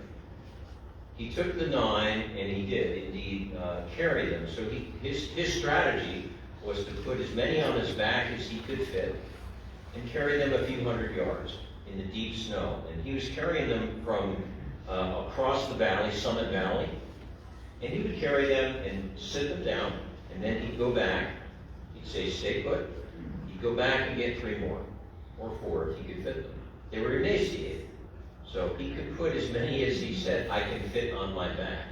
He took the 9, and he did indeed carry them. So his strategy was to put as many on his back as he could fit and carry them a few hundred yards in the deep snow. And he was carrying them from across the valley, Summit Valley, and he would carry them and sit them down, and then he'd go back. He'd say, stay put. He'd go back and get 3 more, or 4 if he could fit them. They were emaciated, so he could put as many as he said, I can fit on my back.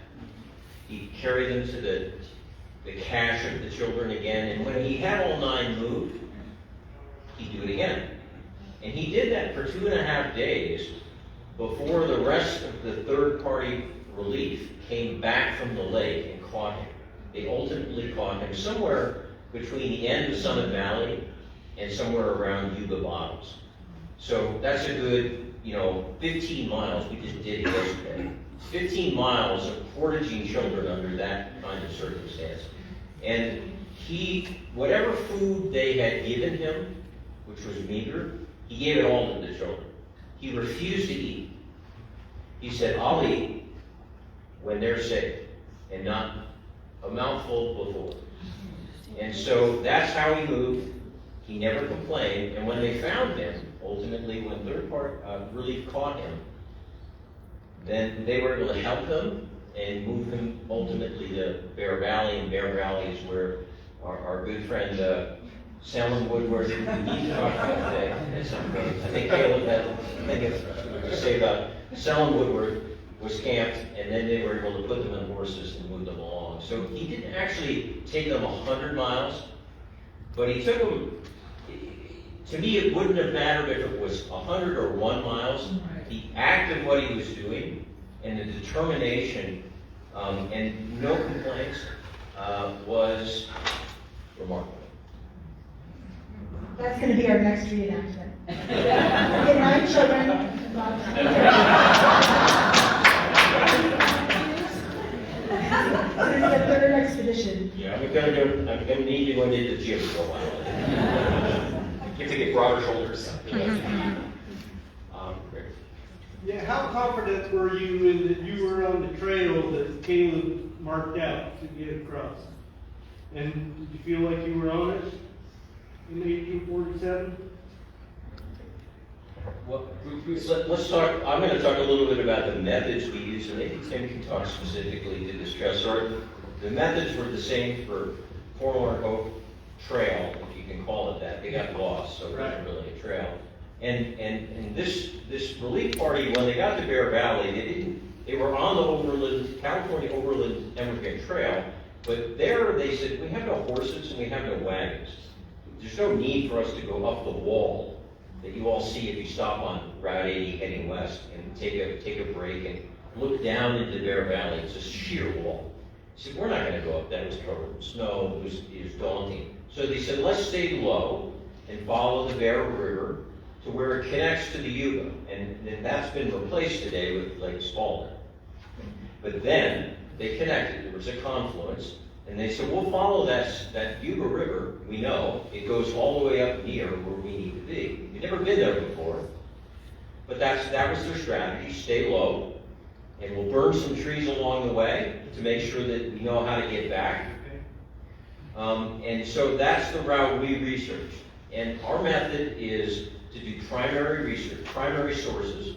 He'd carry them to the cache of the children again, and when he had all 9 moved, he'd do it again. And he did that for 2.5 days before the rest of the third-party relief came back from the lake and caught him. They ultimately caught him somewhere between the end of Summit Valley and somewhere around Yuba Bottoms. So that's a good, 15 miles. We just did it yesterday. 15 miles of portaging children under that kind of circumstance. And whatever food they had given him, which was meager, he gave it all to the children. He refused to eat. He said, I'll eat when they're sick, and not a mouthful before. And so that's how he moved. He never complained, and when they found him, ultimately when third-party relief caught him, then they were able to help him and move him ultimately to Bear Valley, and Bear Valley is where our good friend Selwyn Woodward, he talked about today. I think Caleb had to say about Selwyn Woodward was camped, and then they were able to put them on horses and move them along. So he didn't actually take them 100 miles, but he took them. To me, it wouldn't have mattered if it was 100 or 1 miles. The act of what he was doing and the determination and no complaints was remarkable. That's going to be our next reenactment. Get 9 children. It's going to be a third expedition. Yeah, I'm gonna need you going into the gym for a while. You have to get broader shoulders. Great. Yeah, how confident were you in that you were on the trail that Caleb marked out to get across? And did you feel like you were on it in 1847? Well, let's talk. I'm going to talk a little bit about the methods we use, and maybe Tim can talk specifically to this trail. So the methods were the same for Forlorn Hope Trail, if you can call it that. They got lost, so it wasn't really a trail. And this relief party, when they got to Bear Valley, they were on the California Overland Emigrant Trail, but there they said, we have no horses and we have no wagons. There's no need for us to go up the wall that you all see if you stop on Route 80 heading west and take a break and look down into Bear Valley. It's a sheer wall. He said, we're not going to go up that. It was covered in snow. It was daunting. So they said, let's stay low and follow the Bear River to where it connects to the Yuba. And that's been replaced today with Lake Spalding. But then they connected. There was a confluence. And they said, we'll follow that Yuba River. We know it goes all the way up near where we need to be. You've never been there before. But that was their strategy. Stay low. And we'll burn some trees along the way to make sure that we know how to get back. And so that's the route we researched. And our method is to do primary research, primary sources,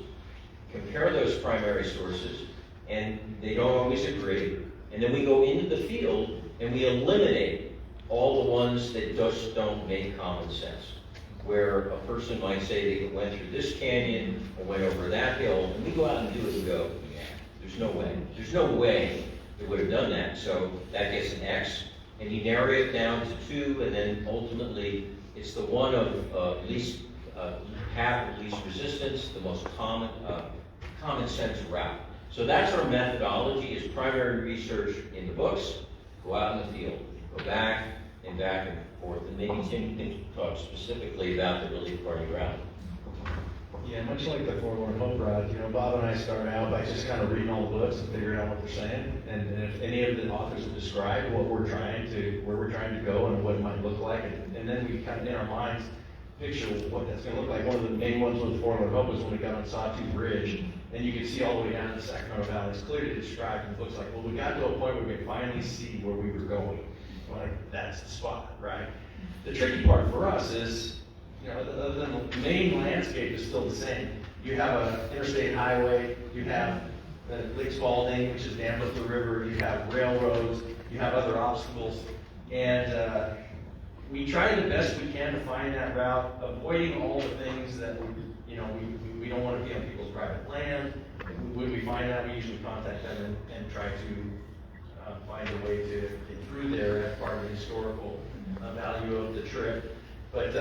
compare those primary sources, and they don't always agree. And then we go into the field and we eliminate all the ones that just don't make common sense. where a person might say they went through this canyon or went over that hill, and we go out and do it and go, yeah, there's no way. There's no way they would have done that. So that gets an X, and you narrow it down to 2, and then ultimately it's the one of least path of least resistance, the most common sense route. So that's our methodology: is primary research in the books, go out in the field, go back and forth, and maybe Tim, you can talk specifically about the relief party route. Yeah, much like the Forlorn Hope route, you know, Bob and I started out by just kind of reading all the books and figuring out what they're saying. And if any of the authors have described where we're trying to go and what it might look like, and then we kind of in our minds picture what that's going to look like. One of the main ones with the Forlorn Hope was when we got on Sawtooth Bridge, and you could see all the way down to the Sacramento Valley. It's clearly described in the books like, well, we got to a point where we could finally see where we were going. Like, that's the spot, right? The tricky part for us is, you know, the main landscape is still the same. You have an interstate highway, you have Lake Spalding, which is dammed up the river, you have railroads, you have other obstacles, and we try the best we can to find that route, avoiding all the things that we don't want to be on people's private land. When we find that, we usually contact them and try to find a way to get through there as part of the historical value of the trip. But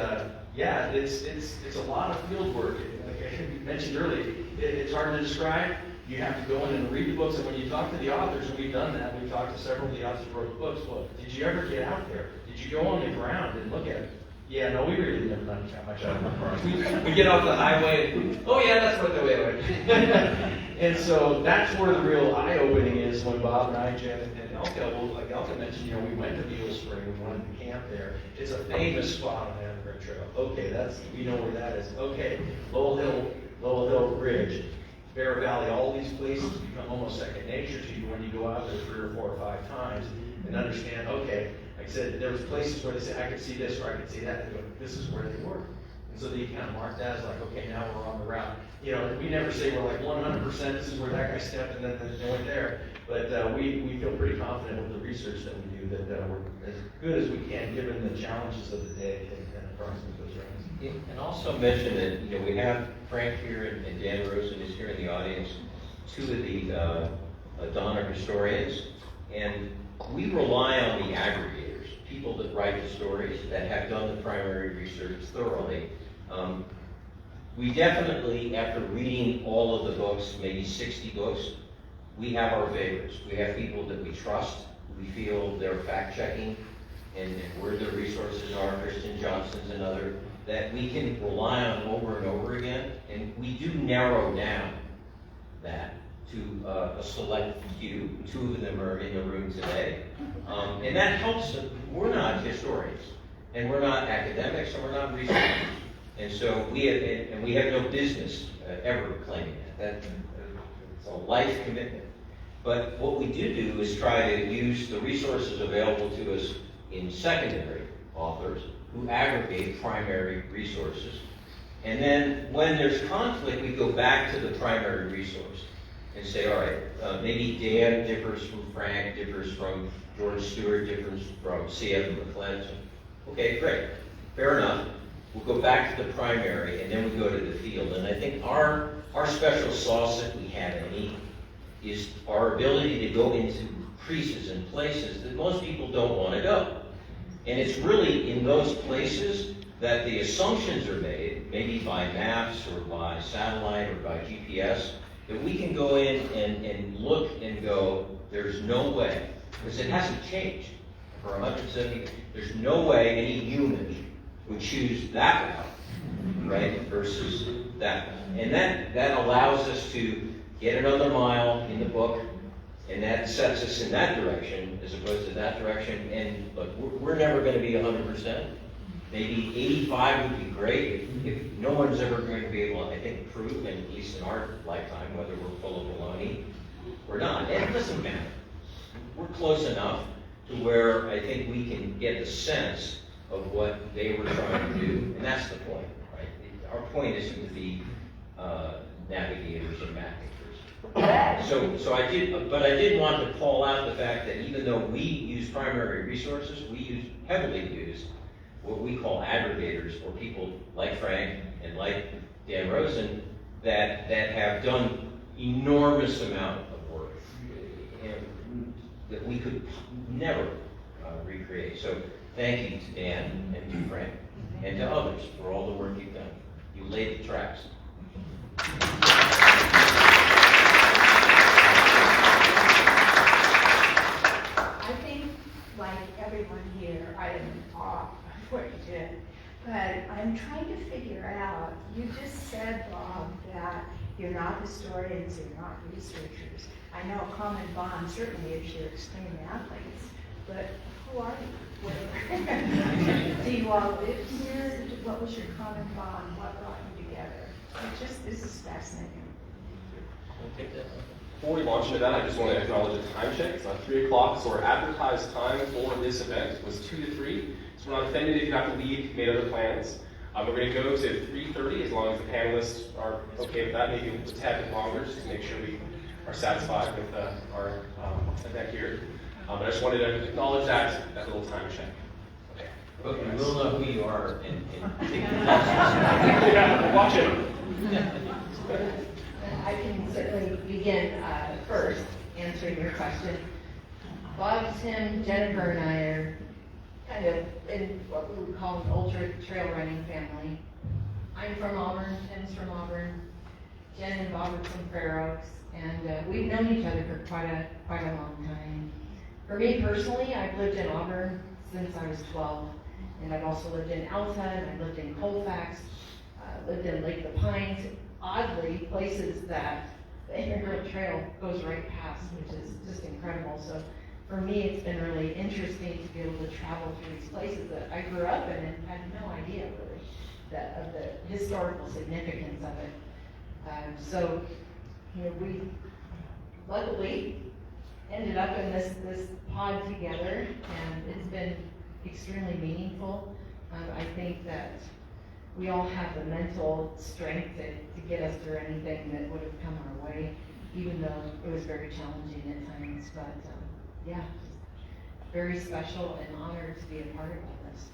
yeah, it's a lot of field work. Like I mentioned earlier, it's hard to describe. You have to go in and read the books, and when you talk to the authors, and we've done that, we've talked to several of the authors who wrote the books. Well, did you ever get out there? Did you go on the ground and look at it? Yeah, no, we really never done that much out of the car. We get off the highway, and, oh yeah, that's what the way it went. And so that's where the real eye-opening is when Bob and I, Jen, and Elka, like Elka mentioned, you know, we went to Beale Spring, we wanted to camp there. It's a famous spot on the Underground Trail. Okay, we know where that is. Okay, Lowell Hill Bridge, Bear Valley, all these places become almost second nature to you when you go out there 3 or 4 or 5 times and understand, okay, like I said, there was places where they say, I could see this or I could see that. They go, this is where they were. And so they kind of mark that as like, okay, now we're on the route. You know, we never say we're like 100%, this is where that guy stepped and then they went there. But we feel pretty confident with the research that we do that we're as good as we can given the challenges of the day and approximate those routes. Yeah, and also mention that, you know, we have Frank here and Dan Rosen is here in the audience, 2 of the Donner historians, and we rely on the aggregators, people that write the stories, that have done the primary research thoroughly. We definitely, after reading all of the books, maybe 60 books, we have our favorites. We have people that we trust, we feel they're fact-checking, and where their resources are, Kristen Johnson's another, that we can rely on over and over again, and we do narrow down that to a select few. 2 of them are in the room today. And that helps. We're not historians, and we're not academics, and we're not researchers. And so we have no business ever claiming that. It's a life commitment. But what we do is try to use the resources available to us in secondary authors who aggregate primary resources. And then when there's conflict, we go back to the primary resource and say, all right, maybe Dan differs from Frank, differs from George Stewart, differs from C.F. McClellan. Okay, great. Fair enough. We'll go back to the primary, and then we go to the field. And I think our special sauce, if we have any, is our ability to go into creases and places that most people don't want to go. And it's really in those places that the assumptions are made, maybe by maps or by satellite or by GPS, that we can go in and look and go, there's no way, because it hasn't changed for 170 years. There's no way any human would choose that route, right, versus that one. And that allows us to get another mile in the book, and that sets us in that direction as opposed to that direction. And look, we're never going to be 100%. Maybe 85 would be great if no one's ever going to be able, I think, prove, at least in our lifetime, whether we're full of baloney or not. And it doesn't matter. We're close enough to where I think we can get a sense of what they were trying to do, and that's the point, right? Our point isn't to be navigators or map makers. So I did want to call out the fact that even though we use primary resources, we heavily use what we call aggregators, or people like Frank and like Dan Rosen that have done enormous amount of work that we could never recreate. So thank you to Dan and to Frank and to others for all the work you've done. You laid the tracks. I think, like everyone here, I am in awe of what you did. But I'm trying to figure out, you just said, Bob, that you're not historians, you're not researchers. I know a common bond certainly is your extreme athletes, but who are you? Whatever. Do you all live here? What was your common bond? What brought you together? This is fascinating. Before we launch into that, I just want to acknowledge a time check. It's not 3 o'clock, so our advertised time for this event was 2 to 3. So we're not offended if you have to leave, if you made other plans. We're going to go to 3:30 as long as the panelists are okay with that, maybe a tad bit longer, just to make sure we are satisfied with our event here. But I just wanted to acknowledge that little time check. Okay. But we will know who you are and Yeah, watch it. I can certainly begin first answering your question. Bob, Tim, Jennifer, and I are kind of in what we would call an ultra trail running family. I'm from Auburn, Tim's from Auburn, Jen and Bob are from Fair Oaks, and we've known each other for quite a long time. For me personally, I've lived in Auburn since I was 12, and I've also lived in Alta, and I've lived in Colfax, lived in Lake of the Pines, oddly, places that the Immigrant Trail goes right past, which is just incredible. So for me, it's been really interesting to be able to travel through these places that I grew up in and had no idea really of the historical significance of it. So, we luckily ended up in this pod together, and it's been extremely meaningful. I think that we all have the mental strength to get us through anything that would have come our way, even though it was very challenging at times. But yeah, very special and honored to be a part of all this.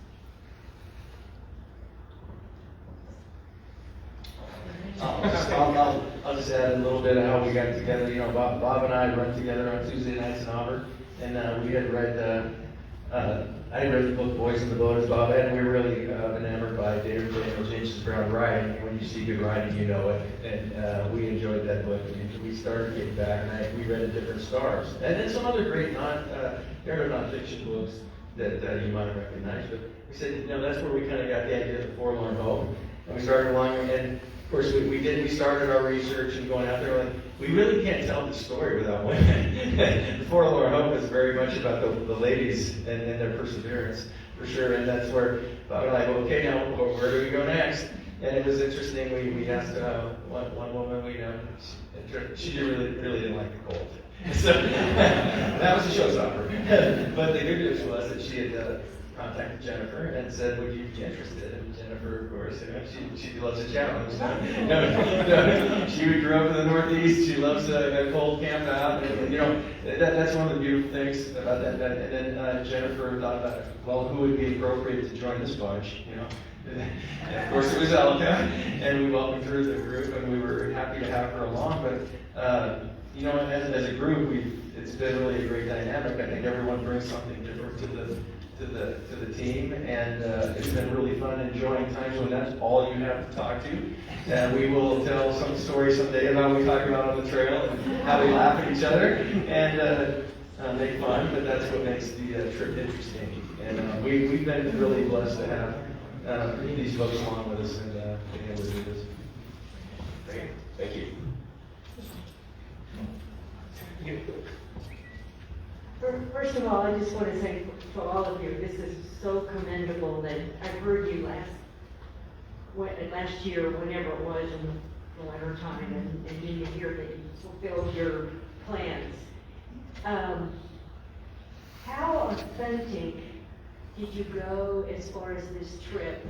I'll just add a little bit of how we got together. Bob and I run together on Tuesday nights in Auburn, and we had read, I had read the book Boys in the Boat as Bob had, and we were really enamored by David Daniel James's Brown Riding. When you see good riding, you know it, and we enjoyed that book. And we started getting back, and we read A Different Stars, and then some other great non-fiction books that you might recognize. But we said, that's where we kind of got the idea of the Forlorn Hope, and we started along, and of course, we started our research and going out there, we really can't tell the story without women. The Forlorn Hope is very much about the ladies and their perseverance, for sure, and that's where we're like, okay, now, where do we go next? And it was interesting, we asked one woman we know, she really didn't like the cold. So, that was a showstopper. But the good news was that she had contacted Jennifer and said, would you be interested? And Jennifer, of course, she loves a challenge. No. She grew up in the Northeast. She loves a cold camp out. And that's one of the beautiful things about that. And then Jennifer thought about, well, who would be appropriate to join this bunch? And of course, it was Elka, and we welcomed her to the group, and we were happy to have her along. But as a group, it's been really a great dynamic. I think everyone brings something different to the team, and it's been really fun enjoying times when that's all you have to talk to. And we will tell some story someday about what we talk about on the trail and how we laugh at each other and make fun, but that's what makes the trip interesting. And we've been really blessed to have these folks along with us and being able to do this. Great. Thank you. First of all, I just want to say to all of you, this is so commendable that I heard you last year, whenever it was in the winter time, and then you hear that you fulfilled your plans. How authentic did you go as far as this trip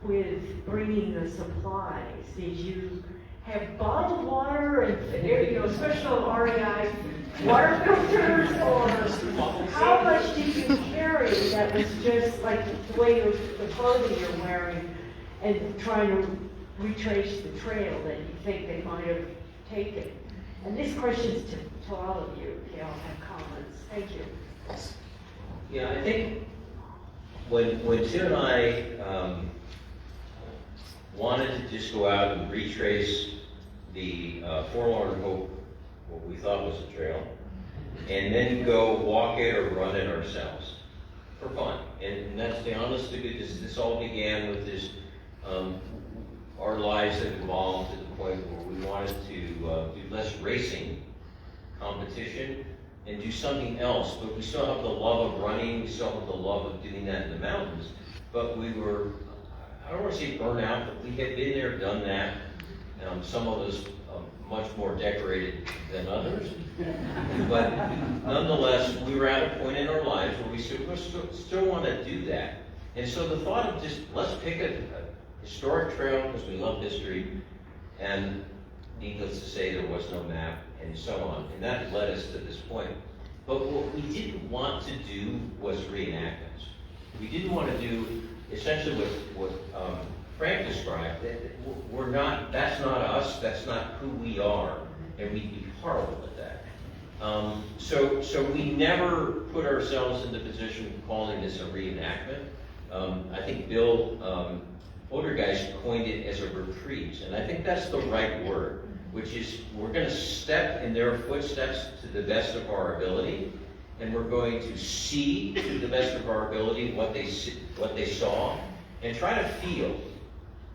with bringing the supplies? Did you have bottled water and special REI water filters, or how much did you carry? story that was just like the way the clothing you're wearing and trying to retrace the trail that you think they might have taken. And this question's to all of you, if you all have comments. Thank you. Yeah, I think when Tim and I wanted to just go out and retrace the Forlorn Hope, what we thought was a trail, and then go walk it or run it ourselves for fun. And that's the honest to goodness. This all began with this, our lives have evolved to the point where we wanted to do less racing competition and do something else, but we still have the love of running, we still have the love of doing that in the mountains, but we were, I don't want to say burnt out, but we had been there, done that. Some of us much more decorated than others, but nonetheless, we were at a point in our lives where we still want to do that. And so the thought of just, let's pick a historic trail, because we love history, and needless to say, there was no map, and so on. And that led us to this point. But what we didn't want to do was reenactments. We didn't want to do essentially what Frank described. We're not, that's not us, that's not who we are, and we'd be horrible at that. So we never put ourselves in the position of calling this a reenactment. I think Bill Odergeist coined it as a reprise, and I think that's the right word, which is we're going to step in their footsteps to the best of our ability, and we're going to see to the best of our ability what they saw, and try to feel,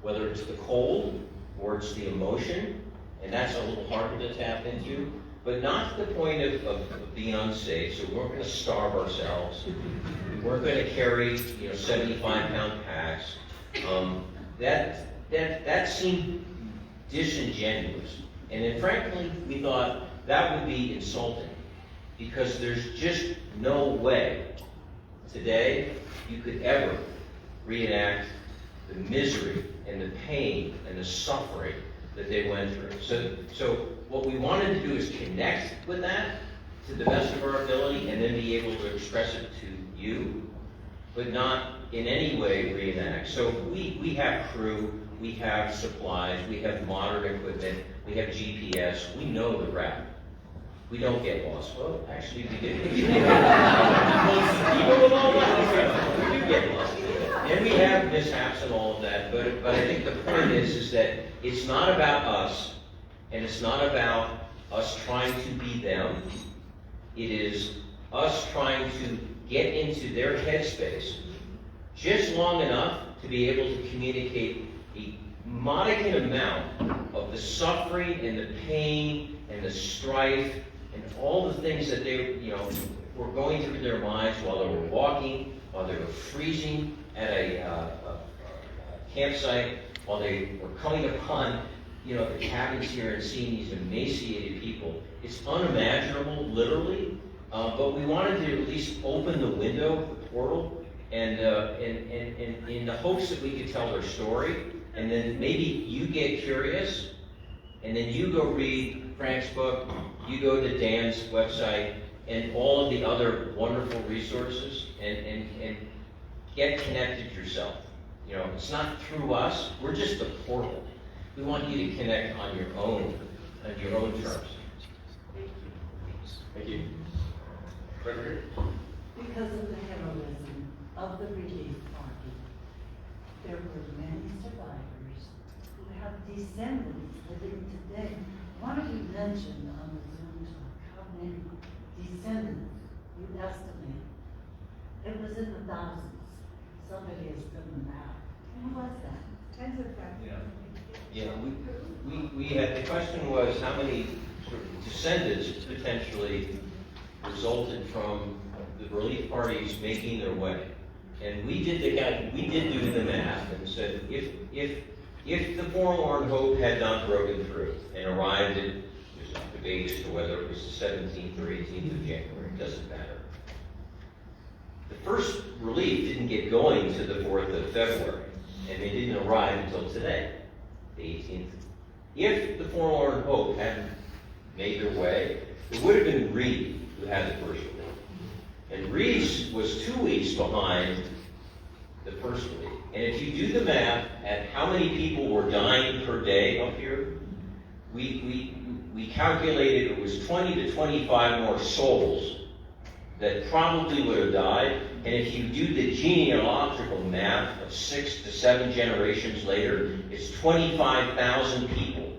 whether it's the cold or it's the emotion, and that's a little harder to tap into, but not to the point of being unsafe. So we weren't going to starve ourselves. We weren't going to carry 75-pound packs. That seemed disingenuous. And then frankly, we thought that would be insulting, because there's just no way today you could ever reenact the misery and the pain and the suffering that they went through. So what we wanted to do is connect with that to the best of our ability, and then be able to express it to you, but not in any way reenact. So we have crew, we have supplies, we have modern equipment, we have GPS, we know the route. We don't get lost. Well, actually, we do. Even with all that, we do get lost. And we have mishaps and all of that, but I think the point is that it's not about us, and it's not about us trying to be them. It is us trying to get into their headspace just long enough to be able to communicate a modicum amount of the suffering and the pain and the strife and all the things that they were going through their minds while they were walking, while they were freezing at a campsite, while they were coming upon the cabins here and seeing these emaciated people. It's unimaginable, literally, but we wanted to at least open the window, the portal, and in the hopes that we could tell their story, and then maybe you get curious, and then you go read Frank's book, you go to Dan's website, and all of the other wonderful resources, and get connected yourself. It's not through us, we're just the portal. We want you to connect on your own terms. Thank you. Frederick? Because of the heroism of the relief party, there were many survivors who have descendants living today. Why don't you mention on the Zoom talk how many descendants you estimate? It was in the thousands. Somebody has done the math. Who was that? Tens of thousands. Yeah, we had, the question was how many sort of descendants potentially resulted from the relief parties making their way. And we did do the math and said, if the Forlorn Hope had not broken through and arrived at, there's a debate as to whether it was the 17th or 18th of January, it doesn't matter. The first relief didn't get going to the 4th of February, and they didn't arrive until today, the 18th. If the Forlorn Hope hadn't made their way, it would have been Reed who had the first relief. And Reeves was 2 weeks behind the first relief. And if you do the math at how many people were dying per day up here, we calculated it was 20 to 25 more souls that probably would have died. And if you do the genealogical math of 6 to 7 generations later, it's 25,000 people,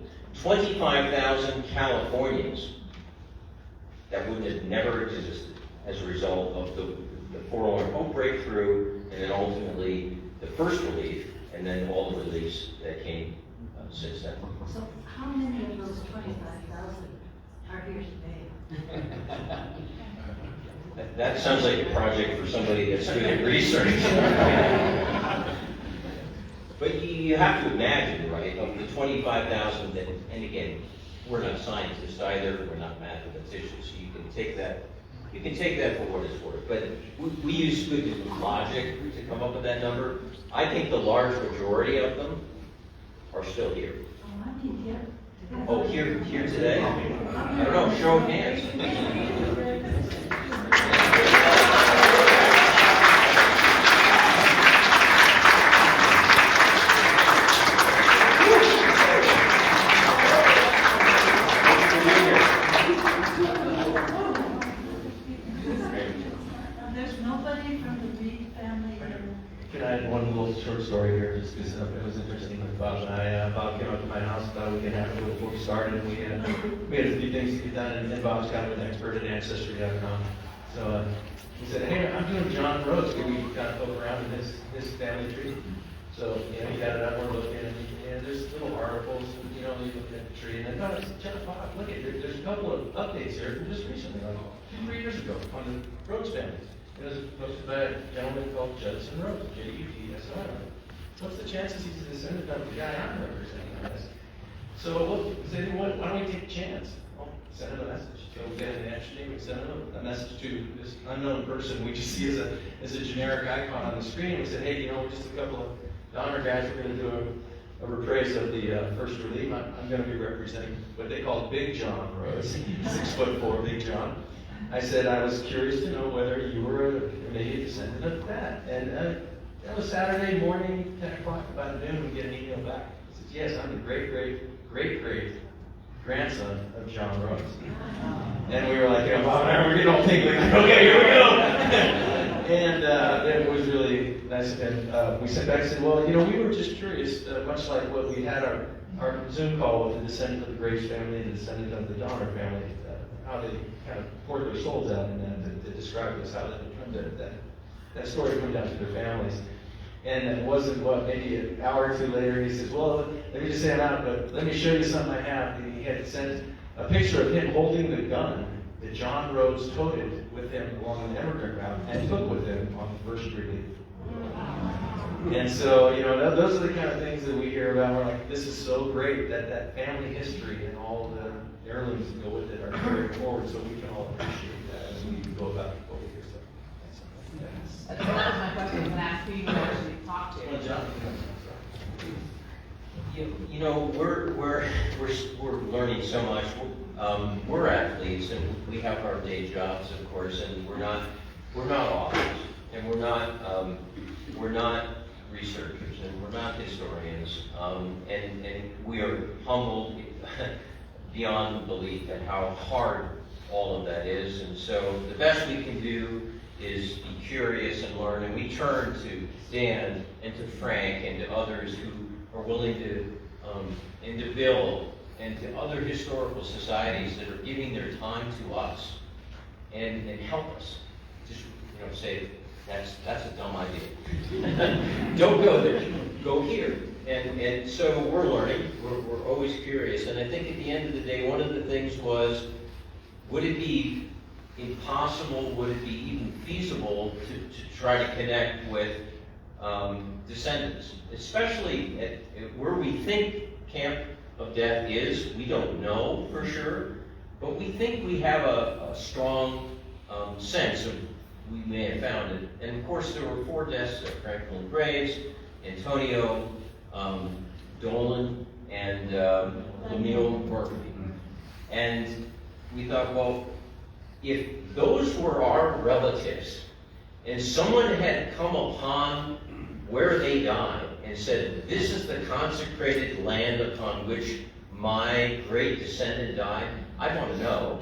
25,000 Californians that would have never existed as a result of the forlorn hope breakthrough, and then ultimately the first relief, and then all the reliefs that came since then. So how many of those 25,000 are here today? That sounds like a project for somebody that's good at research. But you have to imagine, right, of the 25,000 that, and again, we're not scientists either, we're not mathematicians, so you can take that for what it's worth. But we use good logic to come up with that number. I think the large majority of them are still here. Oh, I mean, here. Oh, here today? I don't know, show of hands. There's nobody from the Reed family here. Can I add one little short story here, just because it was interesting with Bob and I. Bob came up to my house about a week and a half ago before we started, and we had a few things to get done, and Bob's kind of an expert in Ancestry.com. So he said, hey, I'm doing John Rhodes. Can we kind of poke around in his family tree? So, he had it up, we're looking, and there's little articles, you look at the tree, and I thought, John, Bob, look at there's a couple of updates here from just recently, like 2-3 years ago, on the Rhodes family. It was posted by a gentleman called Judson Rhodes, J-U-D-S-O-N. What's the chances he's a descendant of the guy I'm representing on this? So, look, said, why don't we take a chance? Well, send him a message. So we got an interesting, we sent him a message to this unknown person we just see as a generic icon on the screen. We said, hey, we're just a couple of Donner guys, we're going to do a reprise of the first relief. I'm going to be representing what they call Big John Rhodes, 6'4" Big John. I said I was curious to know whether you were maybe a descendant of that. And that was Saturday morning, 10 o'clock, about noon, we get an email back. He says, yes, I'm the great grandson of John Rhodes. And we were like, Bob and I were getting all tingling, like, okay, here we go. And it was really nice of him. We sent back and said, well, we were just curious, much like what we had our Zoom call with the descendant of the Graves family and the descendant of the Donner family, how they kind of poured their souls out in that to describe to us how that story came down to their families. And it wasn't, maybe an hour or two later, he says, well, let me just say it out, but let me show you something I have. And he had sent a picture of him holding the gun that John Rhodes toted with him along the immigrant route and took with him on the first relief. And so, those are the kind of things that we hear about. We're like, this is so great that family history and all the heirlooms that go with it are carried forward, so we can all appreciate that as we go about what we hear. So, that was my question when I asked who you actually talked to. well, John, We're learning so much. We're athletes, and we have our day jobs, of course, and we're not authors, and we're not researchers, and we're not historians, and we are humbled beyond belief at how hard all of that is. And so the best we can do is be curious and learn, and we turn to Dan and to Frank and to others who are willing to, and to Bill and to other historical societies that are giving their time to us and help us. Just say that's a dumb idea. Don't go there. Go here. And so we're learning. We're always curious. And I think at the end of the day, one of the things was, would it be impossible, would it be even feasible to try to connect with descendants, especially at where we think Camp of Death is? We don't know for sure, but we think we have a strong sense of we may have found it. And of course, there were 4 deaths at Franklin Graves, Antonio, Dolan, and Emil Murphy. And we thought, well, if those were our relatives, and someone had come upon where they died and said, this is the consecrated land upon which my great descendant died, I want to know.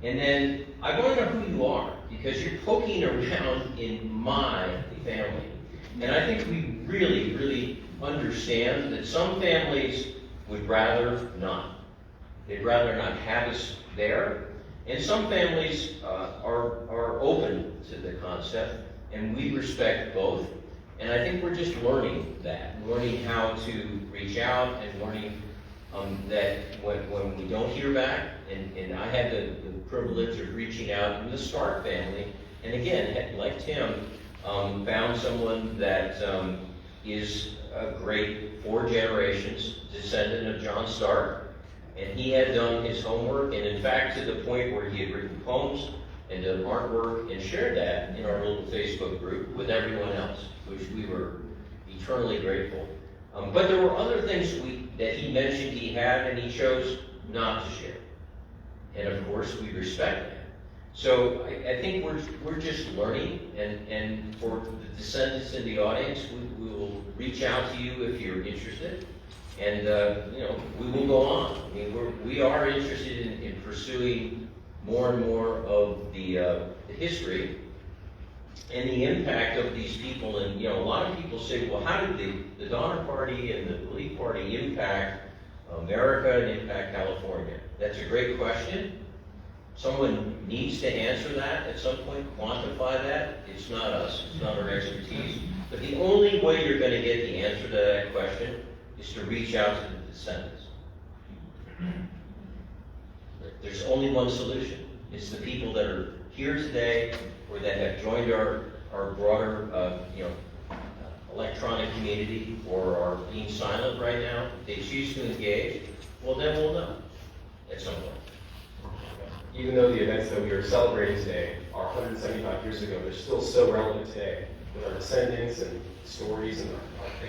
And then I want to know who you are, because you're poking around in my family. And I think we really, really understand that some families would rather not. They'd rather not have us there. And some families are open to the concept, and we respect both. And I think we're just learning that, learning how to reach out and learning that when we don't hear back, and I had the privilege of reaching out in the Stark family, and again, like Tim, found someone that is a great 4 generations descendant of John Stark, and he had done his homework, and in fact to the point where he had written poems and done artwork and shared that in our little Facebook group with everyone else, which we were eternally grateful. But there were other things that he mentioned he had and he chose not to share. And of course we respect that. So I think we're just learning, and for the descendants in the audience, we will reach out to you if you're interested. And we will go on. I mean, we are interested in pursuing more and more of the history and the impact of these people. And a lot of people say, well, how did the Donner Party and the League Party impact America and impact California? That's a great question. Someone needs to answer that at some point, quantify that. It's not us, it's not our expertise. But the only way you're going to get the answer to that question is to reach out to the descendants. There's only one solution. It's the people that are here today or that have joined our broader electronic community or are being silent right now. If they choose to engage, well, then we'll know at some point. Even though the events that we are celebrating today are 175 years ago, they're still so relevant today with our descendants and stories and the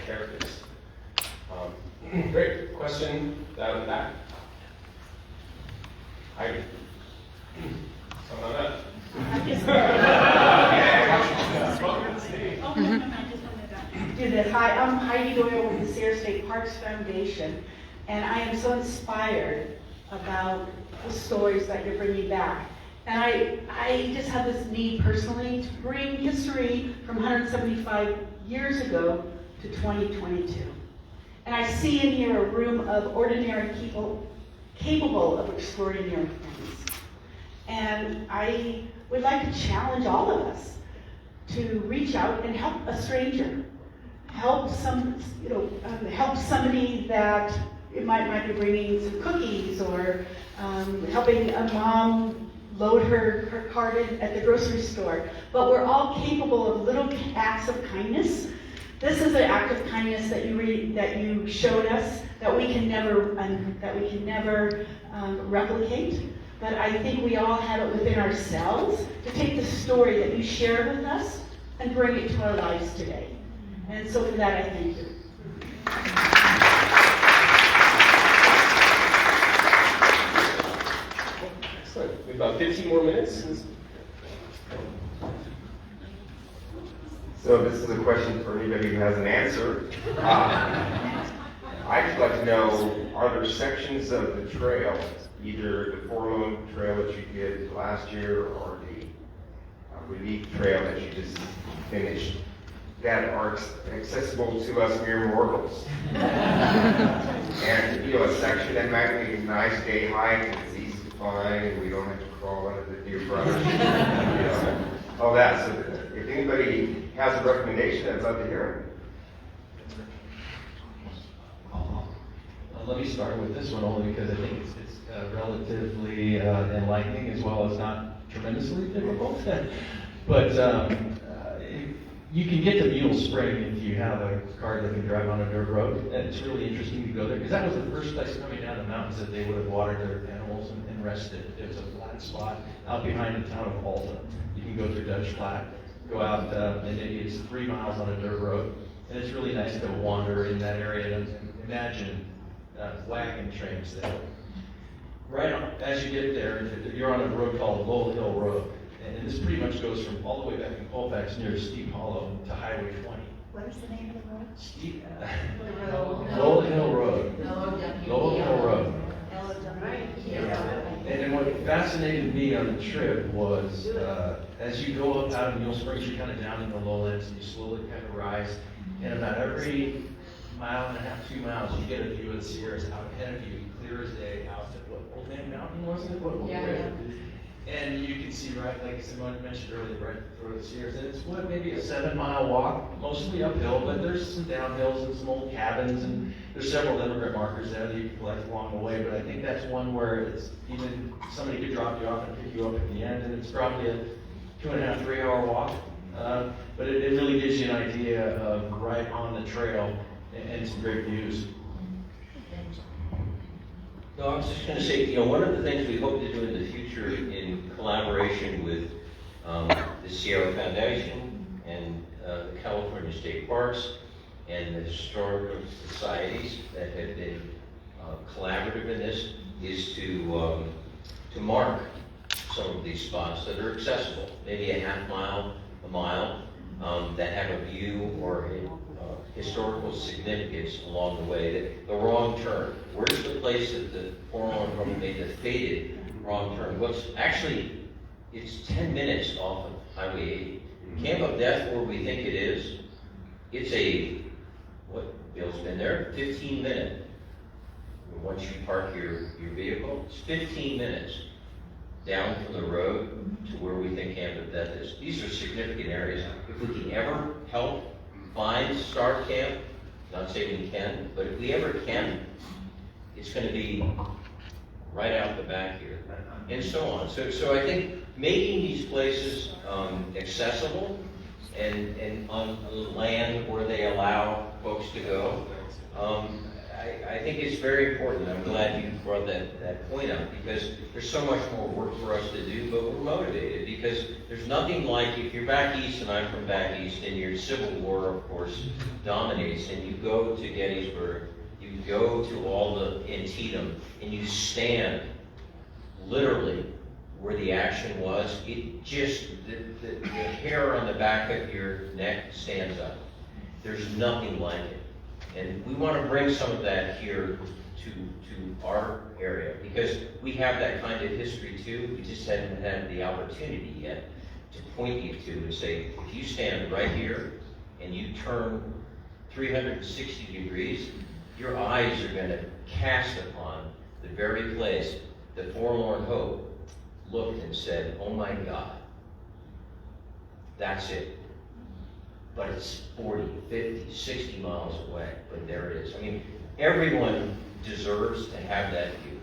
characters. Great question down in the back. Heidi. Someone on that? Do this. Hi, I'm Heidi Doyle with the Sierra State Parks Foundation, and I am so inspired about the stories that you're bringing back. And I just have this need personally to bring history from 175 years ago to 2022. And I see in here a room of ordinary people capable of extraordinary things. And I would like to challenge all of us to reach out and help a stranger. Help help somebody that it might be bringing some cookies, or helping a mom load her cart at the grocery store. But we're all capable of little acts of kindness. This is an act of kindness that you showed us that we can never replicate. But I think we all have it within ourselves to take the story that you shared with us and bring it to our lives today. And so for that, I thank you. Excellent. We have about 15 more minutes. So this is a question for anybody who has an answer. I'd like to know, are there sections of the trail, either the Forlone Trail that you did last year or the Relief Trail that you just finished, that are accessible to us mere mortals? And a section that might be a nice day hike and it's easy to find and we don't have to crawl under the deer brush, all that. So if anybody has a recommendation, I'd love to hear it. Let me start with this one only because I think it's relatively enlightening as well as not tremendously difficult. But you can get to Mule Spring if you have a car that can drive on a dirt road, and it's really interesting to go there because that was the first place coming down the mountains that they would have watered their animals and rested. It was a flat spot out behind the town of Alta. You can go through Dutch Flat, go out, and maybe it's 3 miles on a dirt road, and it's really nice to wander in that area and imagine wagon trains there. right on, as you get there, you're on a road called Lowell Hill Road. And this pretty much goes from all the way back in Colfax near Steep Hollow to Highway 20. What is the name of the road? Steep, Lowell Hill Road. Lowell Hill Road. And what fascinated me on the trip was, as you go up out of Mule Springs, you're kind of down in the lowlands, and you slowly kind of rise. And about every mile and a half, 2 miles, you get a view of the Sierras out ahead of you, clear as day, out at what, Old Man Mountain, wasn't it? Yeah. And you can see right, like someone mentioned earlier, right through the Sierras. And it's what, maybe a 7-mile walk, mostly uphill, but there's some downhills and some old cabins, and there's several immigrant markers there that you can collect along the way. But I think that's one where it's even somebody could drop you off and pick you up at the end, and it's probably a 2.5, 3 hour walk. But it really gives you an idea of right on the trail and some great views. No, I was just going to say, one of the things we hope to do in the future in collaboration with the Sierra Foundation and the California State Parks and the historical societies that have been collaborative in this is to mark some of these spots that are accessible, maybe a half mile, a mile, that have a view or a historical significance along the way. The wrong turn. Where's the place that the 411 made the fated wrong turn? It's 10 minutes off of Highway 80. Camp of Death, where we think it is, it's Bill's been there, 15-minute. Once you park your vehicle, it's 15 minutes down from the road to where we think Camp of Death is. These are significant areas. If we can ever help find Star Camp, not saying we can, but if we ever can, it's going to be right out the back here, and so on. So I think making these places accessible and on land where they allow folks to go, I think it's very important. I'm glad you brought that point up, because there's so much more work for us to do, but we're motivated because there's nothing like, if you're back east, and I'm from back east, and your Civil War, of course, dominates, and you go to Gettysburg, you go to all the Antietam, and you stand literally where the action was, it just, the hair on the back of your neck stands up. There's nothing like it. And we want to bring some of that here to our area, because we have that kind of history too. We just haven't had the opportunity yet to point you to and say, if you stand right here and you turn 360 degrees, your eyes are going to cast upon the very place the Forlorn Hope looked and said, oh my God, that's it. But it's 40, 50, 60 miles away, but there it is. I mean, everyone deserves to have that view.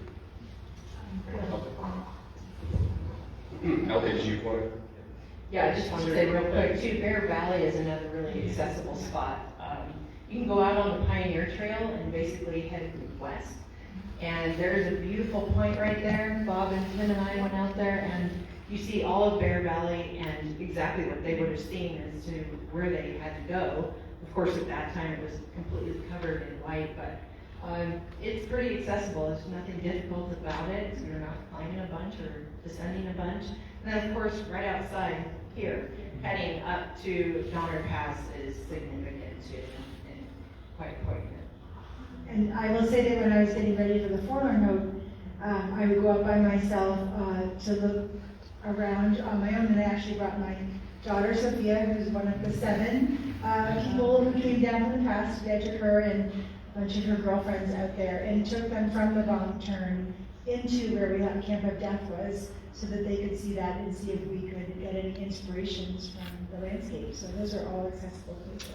Al, did you want to? Yeah, I just want to say real quick too, Bear Valley is another really accessible spot. You can go out on the Pioneer Trail and basically head west. And there's a beautiful point right there. Bob and Tim and I went out there, and you see all of Bear Valley and exactly what they would have seen as to where they had to go. Of course, at that time it was completely covered in white, but it's pretty accessible. There's nothing difficult about it. You're not climbing a bunch or descending a bunch. And then, of course, right outside here, heading up to Donner Pass is significant too, and quite poignant. And I will say that when I was getting ready for the Forlorn Hope, I would go up by myself to look around on my own, and I actually brought my daughter Sophia, who's one of the 7 people who came down from the pass. I took her and a bunch of her girlfriends out there and took them from the wrong turn into where we thought Camp of Death was, so that they could see that and see if we could get any inspirations from the landscape. So those are all accessible places.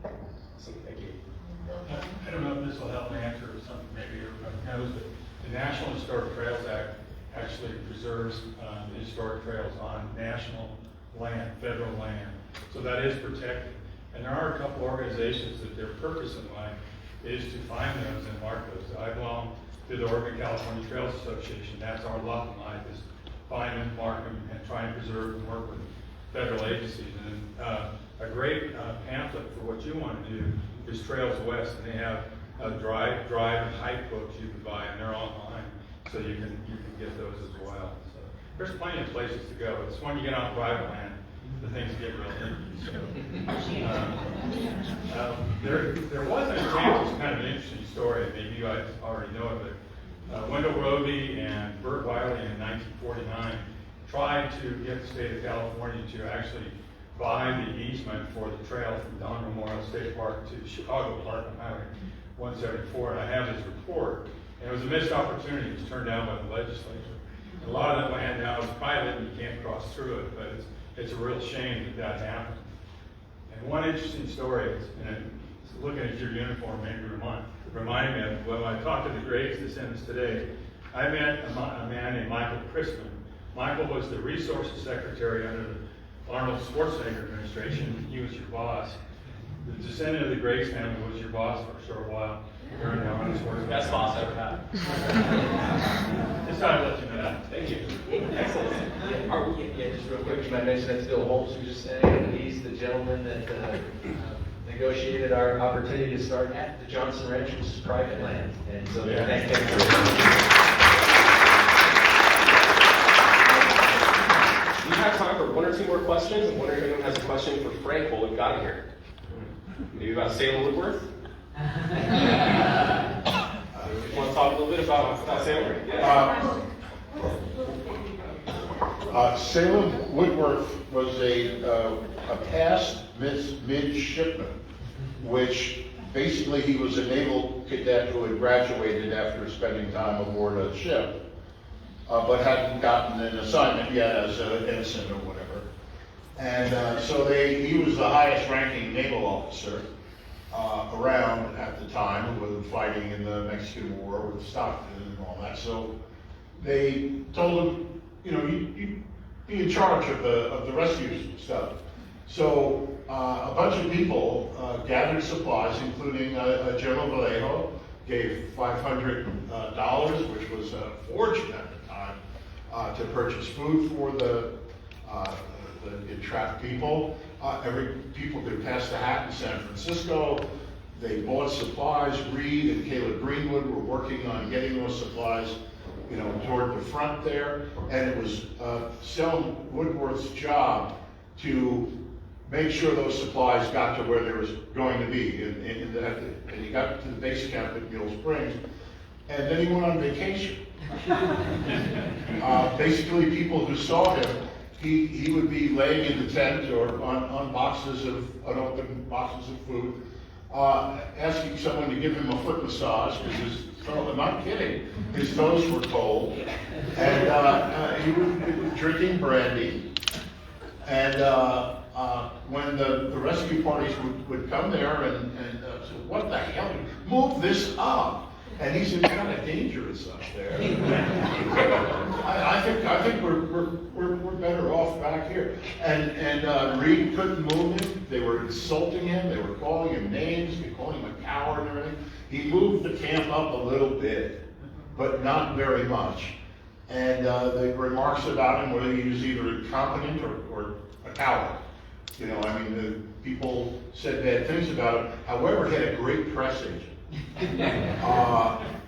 Awesome, thank you. I don't know if this will help answer something maybe everybody knows, but the National Historic Trails Act actually preserves the historic trails on national land, federal land. So that is protected. And there are a couple organizations that their purpose in life is to find those and mark those. I belong to the Oregon California Trails Association. That's our lot in life, is find them, mark them, and try and preserve and work with federal agencies. And a great pamphlet for what you want to do is Trails West, and they have drive and hike books you can buy, and they're online. so you can get those as well. So there's plenty of places to go. It's when you get on private land, the things get real icky. So, there was an example, it's kind of an interesting story, maybe you guys already know it, but Wendell Roby and Burt Wiley in 1949 tried to get the state of California to actually buy the easement for the trail from Don Memorial State Park to Chicago Park on Highway 174, and I have his report. And it was a missed opportunity. It was turned down by the legislature. And a lot of that land now is private, and you can't cross through it, but it's a real shame that happened. And one interesting story is, and looking at your uniform maybe remind me of when I talked to the Graves descendants today. I met a man named Michael Christman. Michael was the resources secretary under the Arnold Schwarzenegger administration. He was your boss. The descendant of the Graves family was your boss for a short while. Best boss ever had. Just thought I'd let you know that. Thank you. Excellent. Yeah, just real quick, you might mention that's Bill Holmes who just saying, and he's the gentleman that negotiated our opportunity to start at the Johnson Ranch, which is private land. And so thank you for We have time for one or two more questions. I'm wondering if anyone has a question for Frank while we've got him here. Maybe about Salem Woodworth? You want to talk a little bit about Salem? Yeah. Salem Woodworth was a past midshipman, which basically he was a naval cadet who had graduated after spending time aboard a ship, but hadn't gotten an assignment yet as an ensign or whatever. And so he was the highest ranking naval officer around at the time, with fighting in the Mexican War with Stockton and all that. So they told him, you be in charge of the rescue stuff. So a bunch of people gathered supplies, including General Vallejo, gave $500, which was a fortune at the time, to purchase food for the entrapped people. People could pass the hat in San Francisco. They bought supplies. Reed and Caleb Greenwood were working on getting those supplies, toward the front there. And it was Salem Woodworth's job to make sure those supplies got to where they was going to be. And he got to the base camp at Mule Springs, and then he went on vacation. Basically, people who saw him, he would be laying in the tent or on unopened boxes of food, asking someone to give him a foot massage because his toes, I'm not kidding, his toes were cold, and he was drinking brandy. And when the rescue parties would come there and say, "What the hell? Move this up!" And he said, "Kind of dangerous up there." I think we're better off back here. And Reed couldn't move him. They were insulting him. They were calling him names. They were calling him a coward and everything. He moved the camp up a little bit, but not very much. And the remarks about him were that he was either incompetent or a coward. People said bad things about him. However, he had a great press agent.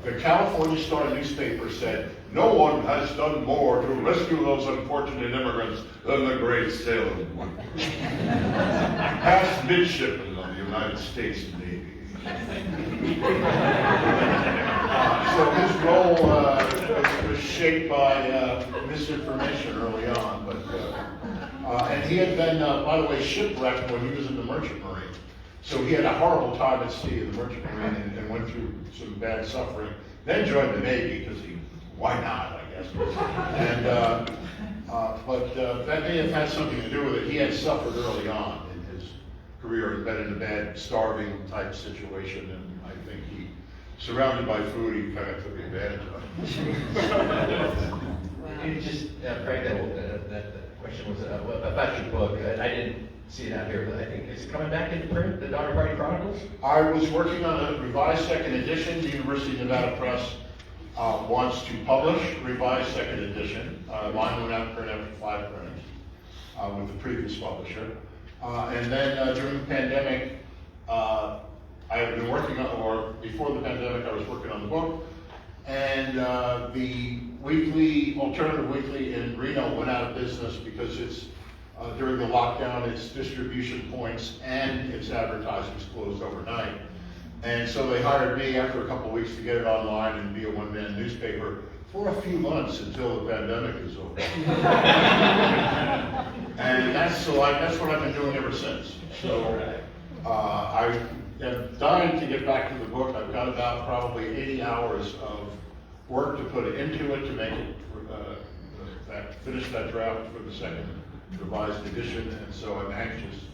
The California Star newspaper said, "No one has done more to rescue those unfortunate immigrants than the great Salem Woodworth. Past midshipman of the United States Navy." So his role was shaped by misinformation early on. And he had been, by the way, shipwrecked when he was in the Merchant Marine. So he had a horrible time at sea in the Merchant Marine and went through some bad suffering. Then joined the Navy because why not, I guess. And but that may have had something to do with it. He had suffered early on in his career and been in a bad starving type situation, and I think he, surrounded by food, he kind of took advantage of it. You just, Frank, that question was about your book. I didn't see it out here, but I think, is it coming back into print, the Donner Party Chronicles? I was working on a revised second edition. The University of Nevada Press wants to publish revised second edition. Mine went out of print after 5 prints with the previous publisher. And then during the pandemic, I had been working on, or before the pandemic, I was working on the book. And the weekly, alternative weekly in Reno went out of business because it's, during the lockdown, its distribution points and its advertisements closed overnight. And so they hired me after a couple of weeks to get it online and be a one-man newspaper for a few months until the pandemic is over. And that's what I've been doing ever since. So I am dying to get back to the book. I've got about probably 80 hours of work to put into it to make it, finish that draft for the second revised edition. And so I'm anxious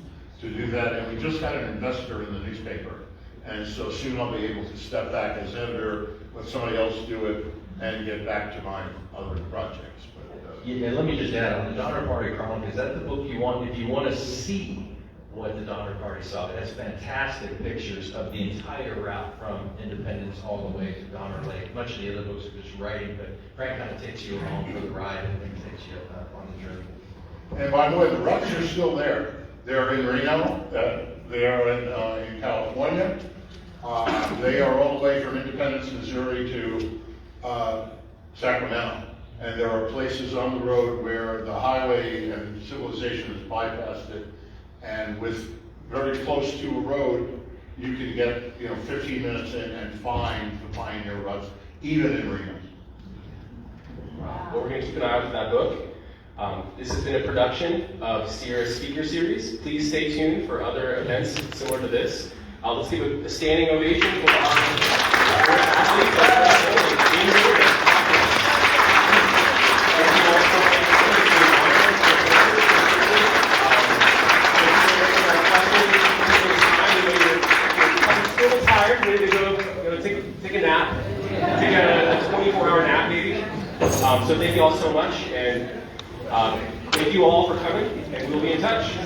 to do that. And we just had an investor in the newspaper. And so soon I'll be able to step back as editor, let somebody else do it, and get back to my other projects. But, Yeah, let me just add, on the Donner Party Chronicle, is that the book you want, if you want to see what the Donner Party saw? It has fantastic pictures of the entire route from Independence all the way to Donner Lake. Much of the other books are just writing, but Frank kind of takes you along for the ride and then takes you on the journey. And by the way, the ruts are still there. They're in Reno, they are in California. They are all the way from Independence, Missouri to Sacramento. And there are places on the road where the highway and civilization has bypassed it. And with very close to a road, you can get 15 minutes in and find the pioneer ruts, even in Reno. Well, we're going to keep an eye out for that book. This has been a production of Sierra's Speaker Series. Please stay tuned for other events similar to this. Let's give a standing ovation for our athletes. Still tired, ready to go take a nap, take a 24-hour nap maybe. So thank you all so much, and thank you all for coming, and we'll be in touch.